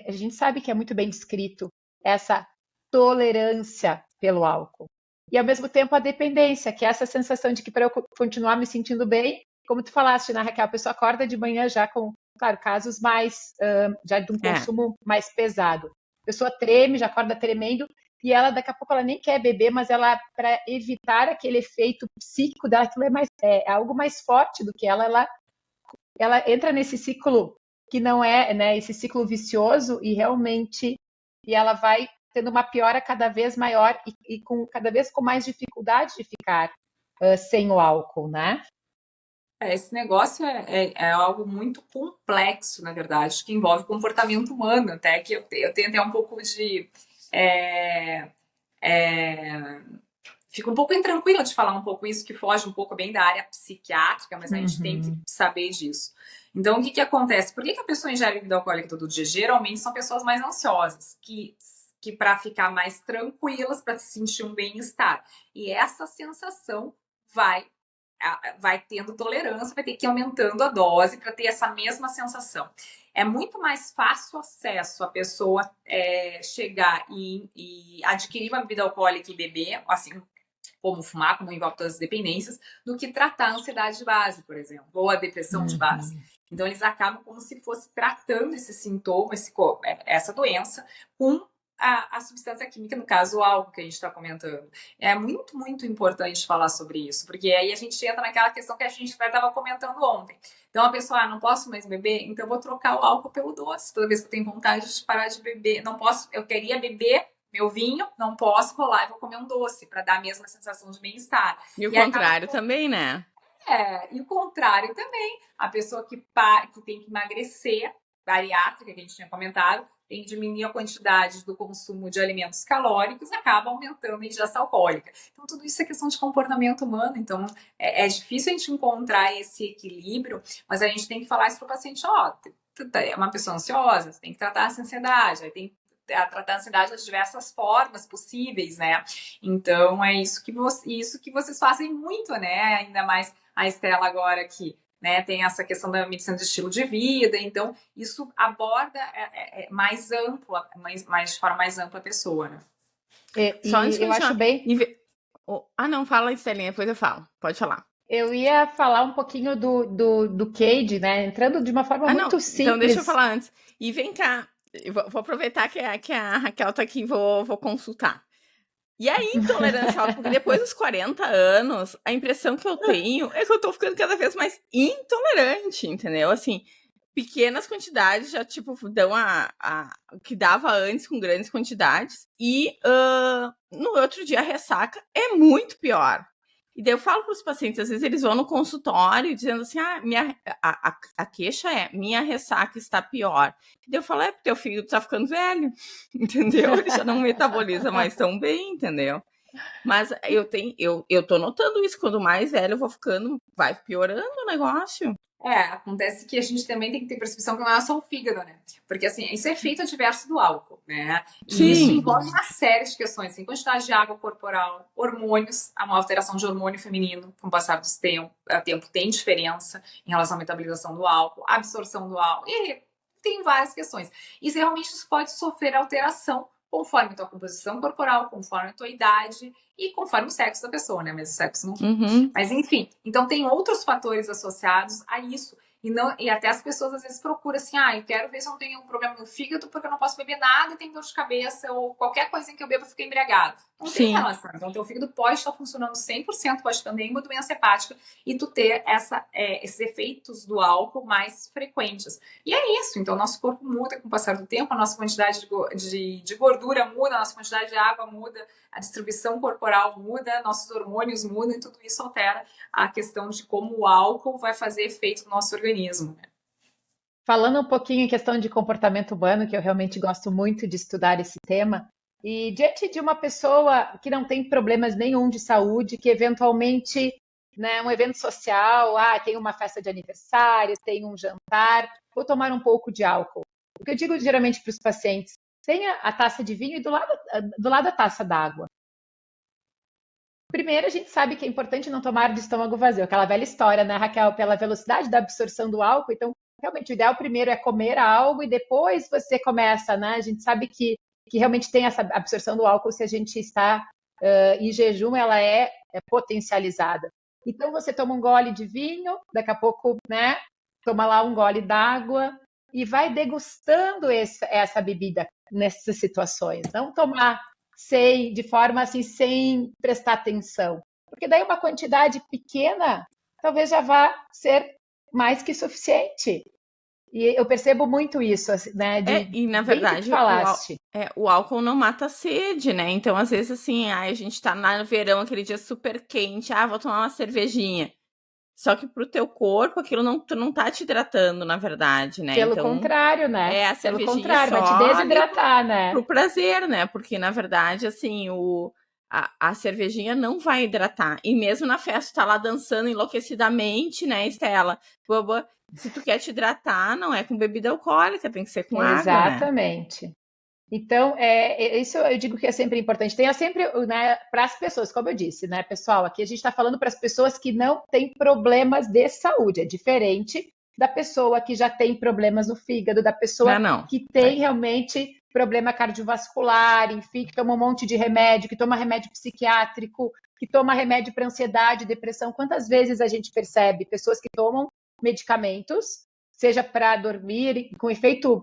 gente sabe que é muito bem descrito essa tolerância pelo álcool. E, ao mesmo tempo, a dependência, que é essa sensação de que para eu continuar me sentindo bem, como tu falaste, né, Raquel, a pessoa acorda de manhã já com, claro, casos mais, já de um consumo mais pesado. A pessoa treme, já acorda tremendo, e ela, daqui a pouco, ela nem quer beber, mas ela, para evitar aquele efeito psíquico dela, aquilo é algo mais forte do que ela entra nesse ciclo que não é, né, esse ciclo vicioso, e realmente ela vai tendo uma piora cada vez maior e cada vez com mais dificuldade de ficar sem o álcool, né? Esse negócio é algo muito complexo, na verdade, que envolve comportamento humano, até que eu tenho até um pouco de... Fico um pouco intranquila de falar um pouco isso, que foge um pouco bem da área psiquiátrica, mas a gente tem que saber disso. Então, o que acontece? Por que a pessoa ingere bebida alcoólica todo dia? Geralmente são pessoas mais ansiosas, que para ficar mais tranquilas, para se sentir um bem-estar. E essa sensação vai tendo tolerância, vai ter que ir aumentando a dose para ter essa mesma sensação. É muito mais fácil acesso a pessoa chegar e adquirir uma bebida alcoólica e beber, assim como fumar, como envolve todas as dependências, do que tratar a ansiedade de base, por exemplo, ou a depressão de base. Então, eles acabam como se fosse tratando esse sintoma, essa doença, com a substância química, no caso o álcool que a gente está comentando. É muito, muito importante falar sobre isso, porque aí a gente entra naquela questão que a gente estava comentando ontem. Então a pessoa, não posso mais beber, então eu vou trocar o álcool pelo doce. Toda vez que eu tenho vontade de parar de beber, não posso, eu queria beber meu vinho, não posso rolar e vou comer um doce para dar a mesma sensação de bem-estar. E o contrário também, né? E o contrário também. A pessoa que tem que emagrecer, bariátrica, que a gente tinha comentado, tem que diminuir a quantidade do consumo de alimentos calóricos, acaba aumentando a ingesta alcoólica. Então, tudo isso é questão de comportamento humano. Então, é difícil a gente encontrar esse equilíbrio, mas a gente tem que falar isso para o paciente, é uma pessoa ansiosa, você tem que tratar essa ansiedade, aí tem que tratar a ansiedade de diversas formas possíveis, né? Então, é isso que vocês fazem muito, né? Ainda mais a Estela agora que, né, tem essa questão da medicina de estilo de vida, então isso aborda mais ampla, mais de forma mais ampla a pessoa, né? Só antes eu acho bem... não, fala, Estelinha, depois eu falo, pode falar. Eu ia falar um pouquinho do CAGE, né, entrando de uma forma muito simples. Então deixa eu falar antes. E vem cá, eu vou aproveitar que a Raquel tá aqui e vou consultar. E a intolerância, porque depois dos 40 anos, a impressão que eu tenho é que eu tô ficando cada vez mais intolerante, entendeu? Assim, pequenas quantidades já, tipo, dão o que dava antes com grandes quantidades. E no outro dia a ressaca é muito pior. E daí eu falo para os pacientes, às vezes eles vão no consultório dizendo assim, a queixa minha ressaca está pior. E daí eu falo, porque teu filho tá ficando velho, entendeu? Ele já não metaboliza mais tão bem, entendeu? Mas eu tô notando isso, quando mais velho eu vou ficando, vai piorando o negócio. Acontece que a gente também tem que ter percepção que não é só o fígado, né? Porque, assim, isso é efeito adverso do álcool, né? E Sim. Isso envolve uma série de questões, assim, quantidade de água corporal, hormônios, uma alteração de hormônio feminino com o passar do tempo tem diferença em relação à metabolização do álcool, absorção do álcool, e tem várias questões. E realmente isso pode sofrer alteração conforme a tua composição corporal, conforme a tua idade e conforme o sexo da pessoa, né? Mas o sexo não... Mas, enfim, então tem outros fatores associados a isso. E até as pessoas às vezes procuram assim, eu quero ver se eu não tenho um problema no fígado porque eu não posso beber nada e tenho dor de cabeça ou qualquer coisa que eu bebo eu fico embriagado. Não tem relação. Então, teu fígado pode estar funcionando 100%, pode ter nenhuma doença hepática e tu ter esses efeitos do álcool mais frequentes. E é isso. Então, nosso corpo muda com o passar do tempo, a nossa quantidade de gordura muda, a nossa quantidade de água muda, a distribuição corporal muda, nossos hormônios mudam e tudo isso altera a questão de como o álcool vai fazer efeito no nosso organismo. Falando um pouquinho em questão de comportamento humano, que eu realmente gosto muito de estudar esse tema, e diante de uma pessoa que não tem problemas nenhum de saúde, que eventualmente né, um evento social, tem uma festa de aniversário, tem um jantar, vou tomar um pouco de álcool. O que eu digo geralmente para os pacientes, tenha a taça de vinho e do lado a taça d'água. Primeiro, a gente sabe que é importante não tomar de estômago vazio, aquela velha história, né, Raquel, pela velocidade da absorção do álcool. Então, realmente, o ideal primeiro é comer algo e depois você começa, né? A gente sabe que realmente tem essa absorção do álcool se a gente está em jejum, ela é potencializada. Então, você toma um gole de vinho, daqui a pouco, né, toma lá um gole d'água e vai degustando essa bebida nessas situações. Não tomar de forma assim, sem prestar atenção. Porque daí uma quantidade pequena talvez já vá ser mais que suficiente. E eu percebo muito isso, né? E na bem que tu verdade, falaste. o álcool não mata a sede, né? Então, às vezes, assim, a gente tá no verão, aquele dia super quente, vou tomar uma cervejinha. Só que pro teu corpo, aquilo não tá te hidratando, na verdade, né? Pelo Então, contrário, né? a Pelo cervejinha contrário, vai te só ali desidratar, né? pro prazer, né? Porque, na verdade, assim, a cervejinha não vai hidratar. E mesmo na festa, tá lá dançando enlouquecidamente, né, Estela? Se tu quer te hidratar, não é com bebida alcoólica, tem que ser com água, né? Exatamente. Então, isso eu digo que é sempre importante. Tenha sempre, né, para as pessoas, como eu disse, né, pessoal, aqui a gente está falando para as pessoas que não têm problemas de saúde. É diferente da pessoa que já tem problemas no fígado, da pessoa que tem realmente problema cardiovascular, enfim, que toma um monte de remédio, que toma remédio psiquiátrico, que toma remédio para ansiedade, depressão. Quantas vezes a gente percebe pessoas que tomam medicamentos, seja para dormir, com efeito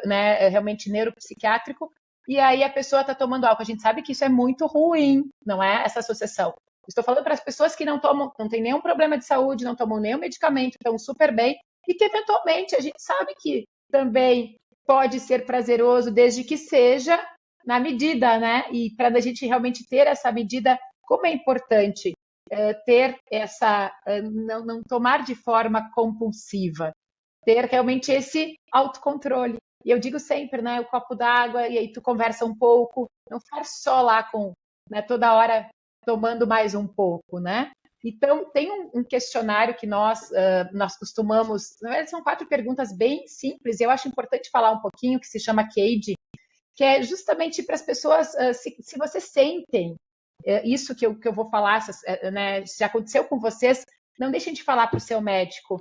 né, realmente neuropsiquiátrico, e aí a pessoa está tomando álcool. A gente sabe que isso é muito ruim, não é? Essa associação. Estou falando para as pessoas que não têm nenhum problema de saúde, não tomam nenhum medicamento, estão super bem, e que eventualmente a gente sabe que também pode ser prazeroso, desde que seja na medida, né? E para a gente realmente ter essa medida, como é importante ter não tomar de forma compulsiva, ter realmente esse autocontrole. E eu digo sempre, né, o copo d'água, e aí tu conversa um pouco, não faz só lá com, né, toda hora tomando mais um pouco, né? Então, tem um questionário que nós costumamos, na verdade, são 4 perguntas bem simples, e eu acho importante falar um pouquinho, que se chama CAGE, que é justamente para as pessoas, se vocês sentem isso que eu vou falar, né, se aconteceu com vocês, não deixem de falar para o seu médico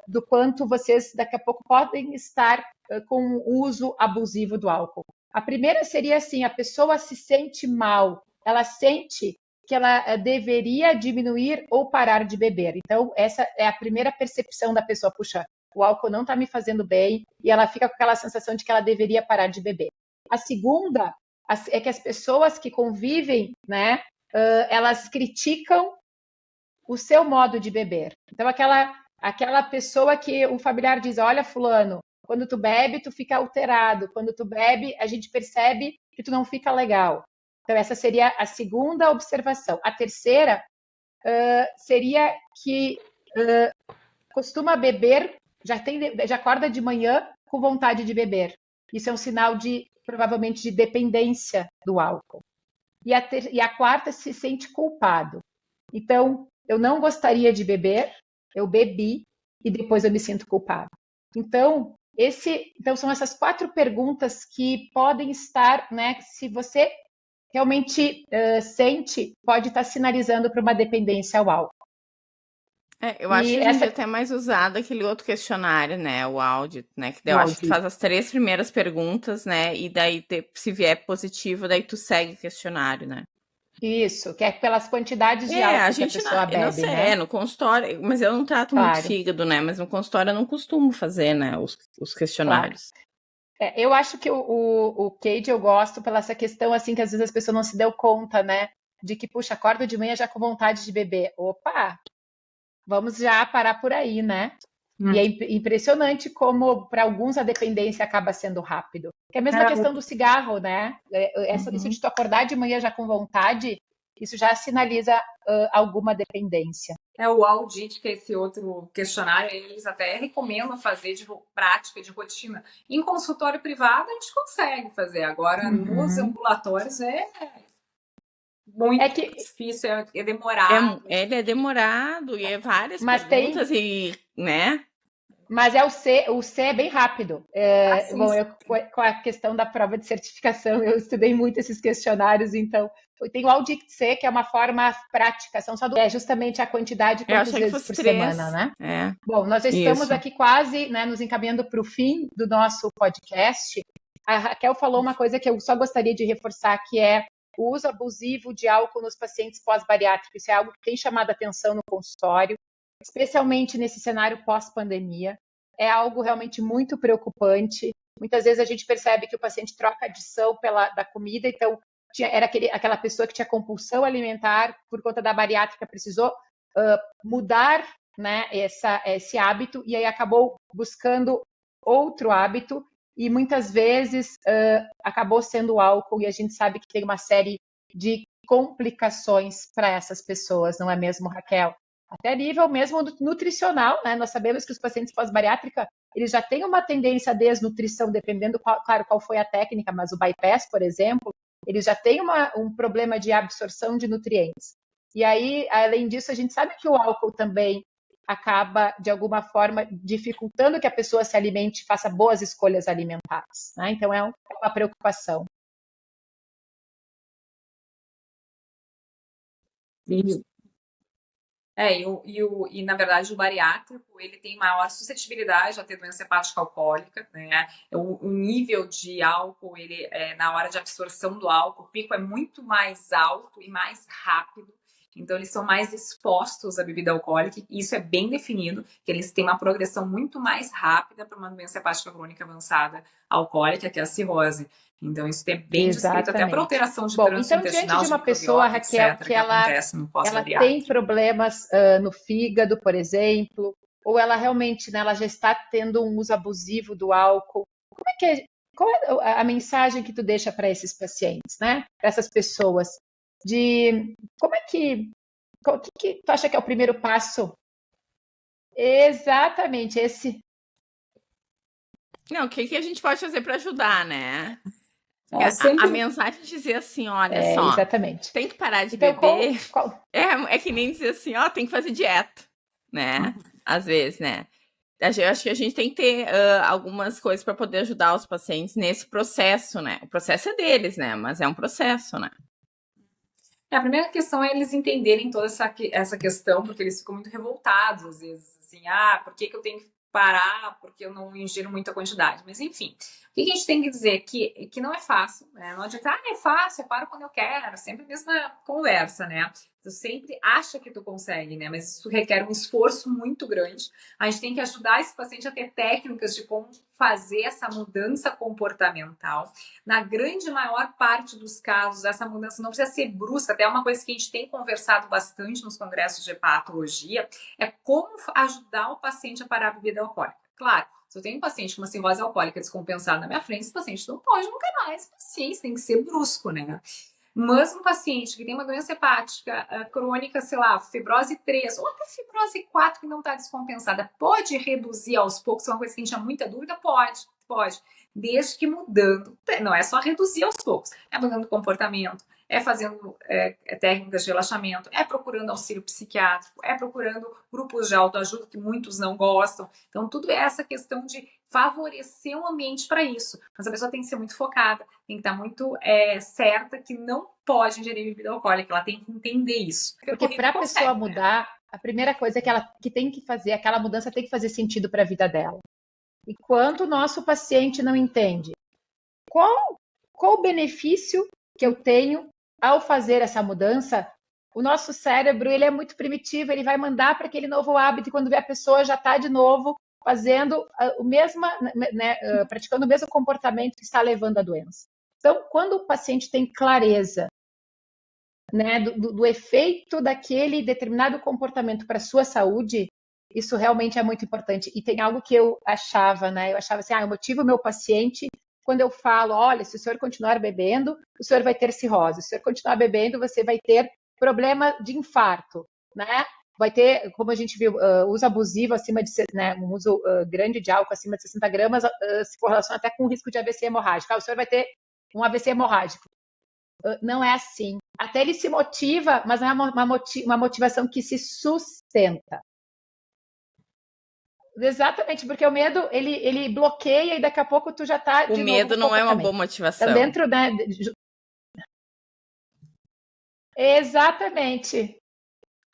do quanto vocês daqui a pouco podem estar com o uso abusivo do álcool. A primeira seria assim, a pessoa se sente mal, ela sente que ela deveria diminuir ou parar de beber. Então, essa é a primeira percepção da pessoa, puxa, o álcool não está me fazendo bem, e ela fica com aquela sensação de que ela deveria parar de beber. A segunda é que as pessoas que convivem, né, elas criticam o seu modo de beber. Então, aquela pessoa que um familiar diz, olha, fulano, quando tu bebe, tu fica alterado. Quando tu bebe, a gente percebe que tu não fica legal. Então, essa seria a segunda observação. A terceira seria que costuma beber, já acorda de manhã com vontade de beber. Isso é um sinal provavelmente de dependência do álcool. E a quarta, se sente culpado. Então, eu não gostaria de beber, eu bebi e depois eu me sinto culpado. Então, são essas 4 perguntas que podem estar, né? Se você realmente sente, pode estar sinalizando para uma dependência ao álcool. Eu acho que a gente até mais usado aquele outro questionário, né? O áudio, né? Que daí eu acho que tu faz as 3 primeiras perguntas, né? E daí, se vier positivo, daí tu segue o questionário, né? Isso, que é pelas quantidades de álcool que a pessoa bebe, não sei, né? No consultório, mas eu não trato muito fígado, né? Mas no consultório eu não costumo fazer, né? Os questionários. Claro. Eu acho que o Cade eu gosto pela essa questão, assim, que às vezes as pessoas não se deu conta, né? De que, puxa, acorda de manhã já com vontade de beber. Opa, vamos já parar por aí, né? E é impressionante como, para alguns, a dependência acaba sendo rápido. Que é a mesma questão do cigarro, né? Isso de tu acordar de manhã já com vontade, isso já sinaliza alguma dependência. O Audit, que é esse outro questionário, eles até recomendam fazer de prática, de rotina. Em consultório privado, a gente consegue fazer. Agora, nos ambulatórios, muito difícil, é demorado. Ele é demorado e é várias Mas perguntas né? Mas o C é bem rápido. Bom, com a questão da prova de certificação, eu estudei muito esses questionários, então tem o Audit C, que é uma forma prática, são só justamente a quantidade quantas vezes por 3. semana, né? Bom, nós já estamos aqui quase, né, nos encaminhando para o fim do nosso podcast. A Raquel falou uma coisa que eu só gostaria de reforçar, que é o uso abusivo de álcool nos pacientes pós-bariátricos. Isso é algo que tem chamado a atenção no consultório, especialmente nesse cenário pós-pandemia. É algo realmente muito preocupante. Muitas vezes a gente percebe que o paciente troca a adição da comida, então era aquela pessoa que tinha compulsão alimentar por conta da bariátrica, precisou mudar, né, esse hábito, e aí acabou buscando outro hábito, e muitas vezes acabou sendo o álcool, e a gente sabe que tem uma série de complicações para essas pessoas, não é mesmo, Raquel? Até nível mesmo nutricional, né? Nós sabemos que os pacientes pós-bariátrica, eles já têm uma tendência à desnutrição, dependendo, claro, qual foi a técnica, mas o bypass, por exemplo, eles já têm um problema de absorção de nutrientes. E aí, além disso, a gente sabe que o álcool também acaba, de alguma forma, dificultando que a pessoa se alimente, faça boas escolhas alimentares, né? Então, é uma preocupação. Sim. E na verdade o bariátrico ele tem maior suscetibilidade a ter doença hepática alcoólica, né? O nível de álcool, ele na hora de absorção do álcool, o pico é muito mais alto e mais rápido. Então, eles são mais expostos à bebida alcoólica, e isso é bem definido, que eles têm uma progressão muito mais rápida para uma doença hepática crônica avançada alcoólica, que é a cirrose. Então, isso é bem descrito até para alteração de trânsito intestinal. Então, diante de uma pessoa, Raquel, que ela tem problemas no fígado, por exemplo, ou ela realmente, né, ela já está tendo um uso abusivo do álcool, qual é a mensagem que tu deixa para esses pacientes, né? Para essas pessoas? O que tu acha que é o primeiro passo? Exatamente, esse. Não, o que a gente pode fazer para ajudar, né? A mensagem dizer assim, olha só, exatamente. Tem que parar de beber. É que nem dizer assim, tem que fazer dieta, né? Às vezes, né? Eu acho que a gente tem que ter algumas coisas para poder ajudar os pacientes nesse processo, né? O processo é deles, né? Mas é um processo, né? A primeira questão é eles entenderem toda essa questão, porque eles ficam muito revoltados, às vezes, assim, por que eu tenho que parar, porque eu não ingiro muita quantidade. Mas, enfim, o que a gente tem que dizer? Que não é fácil, né? Não adianta, é fácil, eu paro quando eu quero, sempre a mesma conversa, né? Tu sempre acha que tu consegue, né? Mas isso requer um esforço muito grande. A gente tem que ajudar esse paciente a ter técnicas de como fazer essa mudança comportamental. Na grande maior parte dos casos, essa mudança não precisa ser brusca, até uma coisa que a gente tem conversado bastante nos congressos de hepatologia, é como ajudar o paciente a parar a bebida alcoólica. Claro, se eu tenho um paciente com uma cirrose alcoólica descompensada na minha frente, esse paciente não pode nunca mais. Paciência, tem que ser brusco, né? Mas um paciente que tem uma doença hepática crônica, sei lá, fibrose 3 ou até fibrose 4 que não está descompensada, pode reduzir aos poucos? É uma coisa que a gente tinha muita dúvida? Pode. Desde que mudando, não é só reduzir aos poucos, é mudando o comportamento, é fazendo técnicas de relaxamento, é procurando auxílio psiquiátrico, é procurando grupos de autoajuda que muitos não gostam. Então, tudo é essa questão de favorecer um ambiente para isso. Mas a pessoa tem que ser muito focada, tem que estar muito certa que não pode ingerir bebida alcoólica, ela tem que entender isso. Porque para a pessoa mudar, a primeira coisa que tem que fazer, aquela mudança tem que fazer sentido para a vida dela. Enquanto o nosso paciente não entende qual o benefício que eu tenho ao fazer essa mudança, o nosso cérebro ele é muito primitivo, ele vai mandar para aquele novo hábito, e quando vê a pessoa já está de novo fazendo praticando o mesmo comportamento que está levando à doença. Então, quando o paciente tem clareza, né, do efeito daquele determinado comportamento para a sua saúde, isso realmente é muito importante. E tem algo que eu achava, né? Eu achava assim, eu motivo o meu paciente quando eu falo, olha, se o senhor continuar bebendo, o senhor vai ter cirrose. Se o senhor continuar bebendo, você vai ter problema de infarto, né? Vai ter, como a gente viu, uso abusivo acima de, né, um uso grande de álcool acima de 60 gramas se correlaciona até com o risco de AVC hemorrágico. O senhor vai ter um AVC hemorrágico. não é assim. Até ele se motiva, mas não é uma motivação que se sustenta. Exatamente, porque o medo, ele bloqueia e daqui a pouco tu já tá de novo. O medo não é uma boa motivação. Então, dentro, né? Exatamente.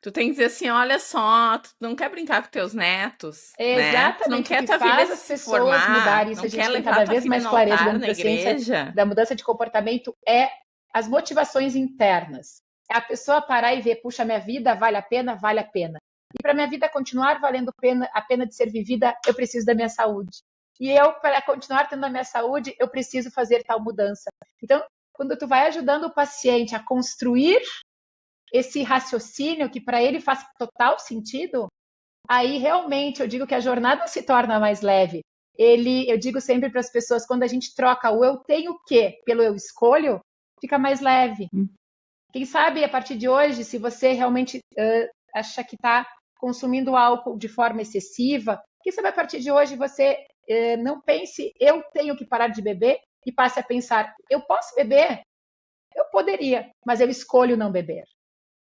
Tu tem que dizer assim, olha só, tu não quer brincar com teus netos, né? Tu não Exatamente, quer o que tua faz filha as se pessoas formar, mudarem, isso não a gente quer tem levar cada tua vez filha mais no clareza altar dentro na da ciência igreja. da mudança de comportamento, é as motivações internas. É a pessoa parar e ver, puxa, minha vida vale a pena? Vale a pena. E para minha vida continuar valendo a pena de ser vivida, eu preciso da minha saúde. E eu, para continuar tendo a minha saúde, eu preciso fazer tal mudança. Então, quando tu vai ajudando o paciente a construir esse raciocínio que para ele faz total sentido, aí realmente eu digo que a jornada se torna mais leve. Eu digo sempre para as pessoas, quando a gente troca o eu tenho que pelo eu escolho, fica mais leve. Quem sabe a partir de hoje, se você realmente acha que está consumindo álcool de forma excessiva, quem sabe a partir de hoje você não pense eu tenho que parar de beber e passe a pensar eu posso beber? Eu poderia, mas eu escolho não beber.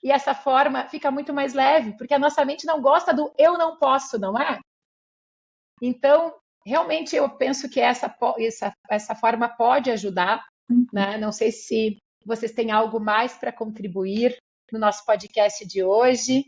E essa forma fica muito mais leve, porque a nossa mente não gosta do eu não posso, não é? Então, realmente eu penso que essa forma pode ajudar, né? Não sei se vocês têm algo mais para contribuir no nosso podcast de hoje.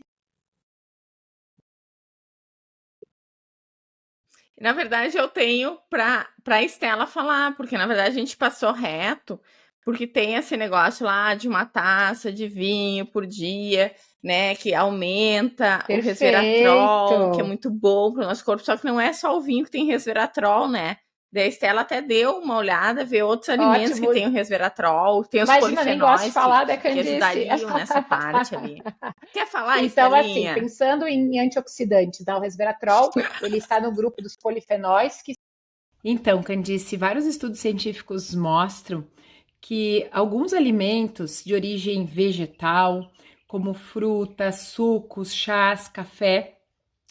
Na verdade, eu tenho para a Estela falar, porque na verdade a gente passou reto, porque tem esse negócio lá de uma taça de vinho por dia, né, que aumenta o resveratrol, que é muito bom para o nosso corpo, só que não é só o vinho que tem resveratrol, né? Daí a Estela até deu uma olhada, vê outros alimentos que tem o resveratrol, tem os polifenóis nem gosto de falar, que ajudariam nessa parte ali. Quer falar, então, Estelinha? assim, pensando em antioxidantes, o resveratrol, ele está no grupo dos polifenóis que... Então, Candice, vários estudos científicos mostram que alguns alimentos de origem vegetal, como frutas, sucos, chás, café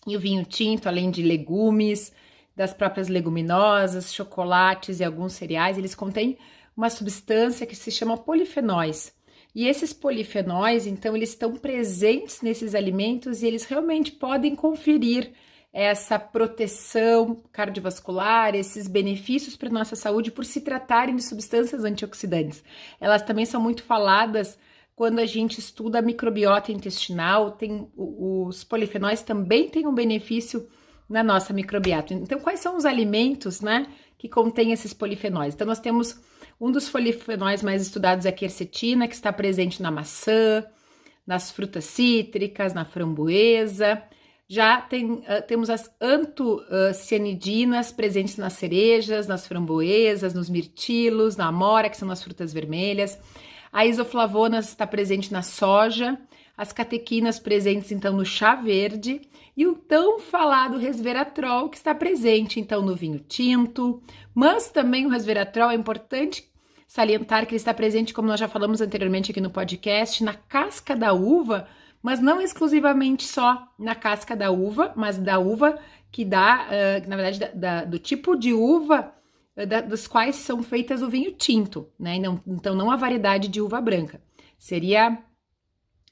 e o vinho tinto, além de legumes, das próprias leguminosas, chocolates e alguns cereais, eles contêm uma substância que se chama polifenóis. E esses polifenóis, então, eles estão presentes nesses alimentos e eles realmente podem conferir essa proteção cardiovascular, esses benefícios para a nossa saúde por se tratarem de substâncias antioxidantes. Elas também são muito faladas quando a gente estuda a microbiota intestinal, os polifenóis também têm um benefício na nossa microbiota. Então, quais são os alimentos, né, que contêm esses polifenóis? Então, nós temos um dos polifenóis mais estudados é a quercetina, que está presente na maçã, nas frutas cítricas, na framboesa. Já temos as antocianidinas presentes nas cerejas, nas framboesas, nos mirtilos, na amora, que são as frutas vermelhas. A isoflavonas está presente na soja, as catequinas presentes então no chá verde e o tão falado resveratrol que está presente então no vinho tinto, mas também o resveratrol é importante salientar que ele está presente, como nós já falamos anteriormente aqui no podcast, na casca da uva, mas não exclusivamente só na casca da uva, mas da uva que dá, na verdade, do tipo de uva dos quais são feitas o vinho tinto, né? Então, não a variedade de uva branca. Seria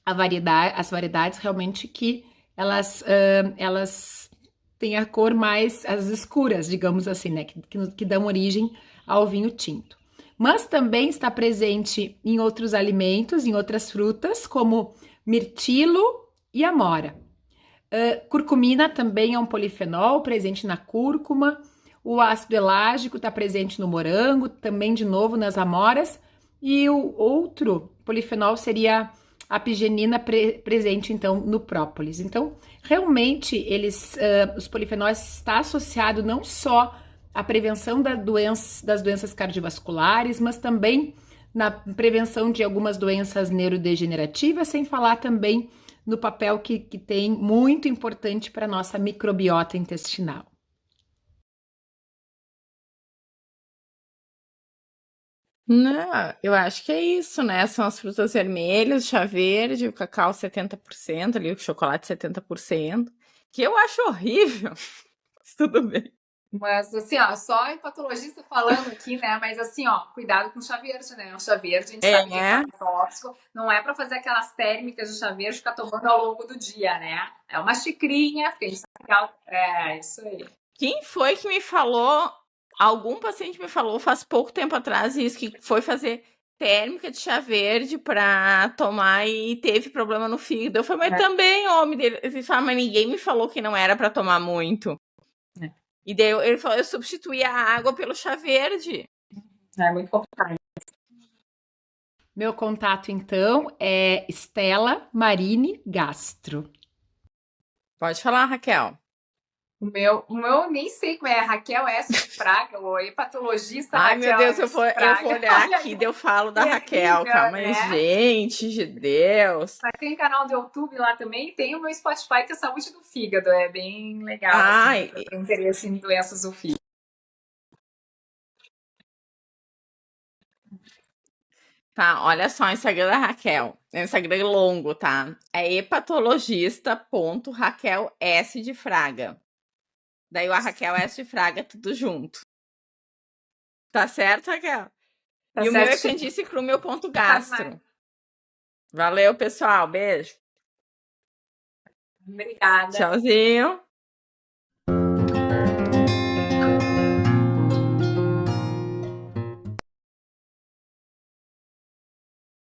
as variedades realmente que elas têm a cor mais as escuras, digamos assim, né? Que dão origem ao vinho tinto. Mas também está presente em outros alimentos, em outras frutas, como mirtilo e amora. Curcumina também é um polifenol presente na cúrcuma. O ácido elágico está presente no morango, também de novo nas amoras. E o outro polifenol seria a apigenina presente então no própolis. Então, realmente, os polifenóis está associado não só à prevenção das doenças cardiovasculares, mas também na prevenção de algumas doenças neurodegenerativas, sem falar também no papel que tem muito importante para a nossa microbiota intestinal. Não, eu acho que é isso, né? São as frutas vermelhas, o chá verde, o cacau 70%, ali o chocolate 70%, que eu acho horrível. Mas tudo bem. Mas, assim, ó, só hepatologista falando aqui, né? Mas, assim, ó, cuidado com o chá verde, né? O chá verde, a gente sabe que é tóxico. Não é para fazer aquelas térmicas de chá verde ficar tomando ao longo do dia, né? É uma xicrinha, porque a gente sabe que é isso aí. Quem foi que me falou? Algum paciente me falou faz pouco tempo atrás isso, que foi fazer térmica de chá verde para tomar e teve problema no fígado. Eu falei, mas também, homem dele. Ele falou, mas ninguém me falou que não era para tomar muito. E daí ele falou, eu substituí a água pelo chá verde. É muito complicado. Meu contato, então, é Stella Marini Gastro. Pode falar, Raquel. O meu nem sei como é, Raquel S. Fraga, ou hepatologista Ai, Raquel meu Deus, eu vou olhar Olha, aqui, daí eu falo da terrível, Raquel, calma aí, né? gente de Deus. Mas tem canal do YouTube lá também, e tem o meu Spotify, que é Saúde do Fígado, é bem legal, Ai, assim, pra interesse em doenças do fígado. Tá, olha só o Instagram da Raquel. É um Instagram longo, tá? É hepatologista.raquel S de Fraga. Daí o Raquel S de Fraga, tudo junto. Tá certo, Raquel? Tá e o meu é certinho. Candice Cru, meu ponto gastro. Valeu, pessoal. Beijo. Obrigada. Tchauzinho.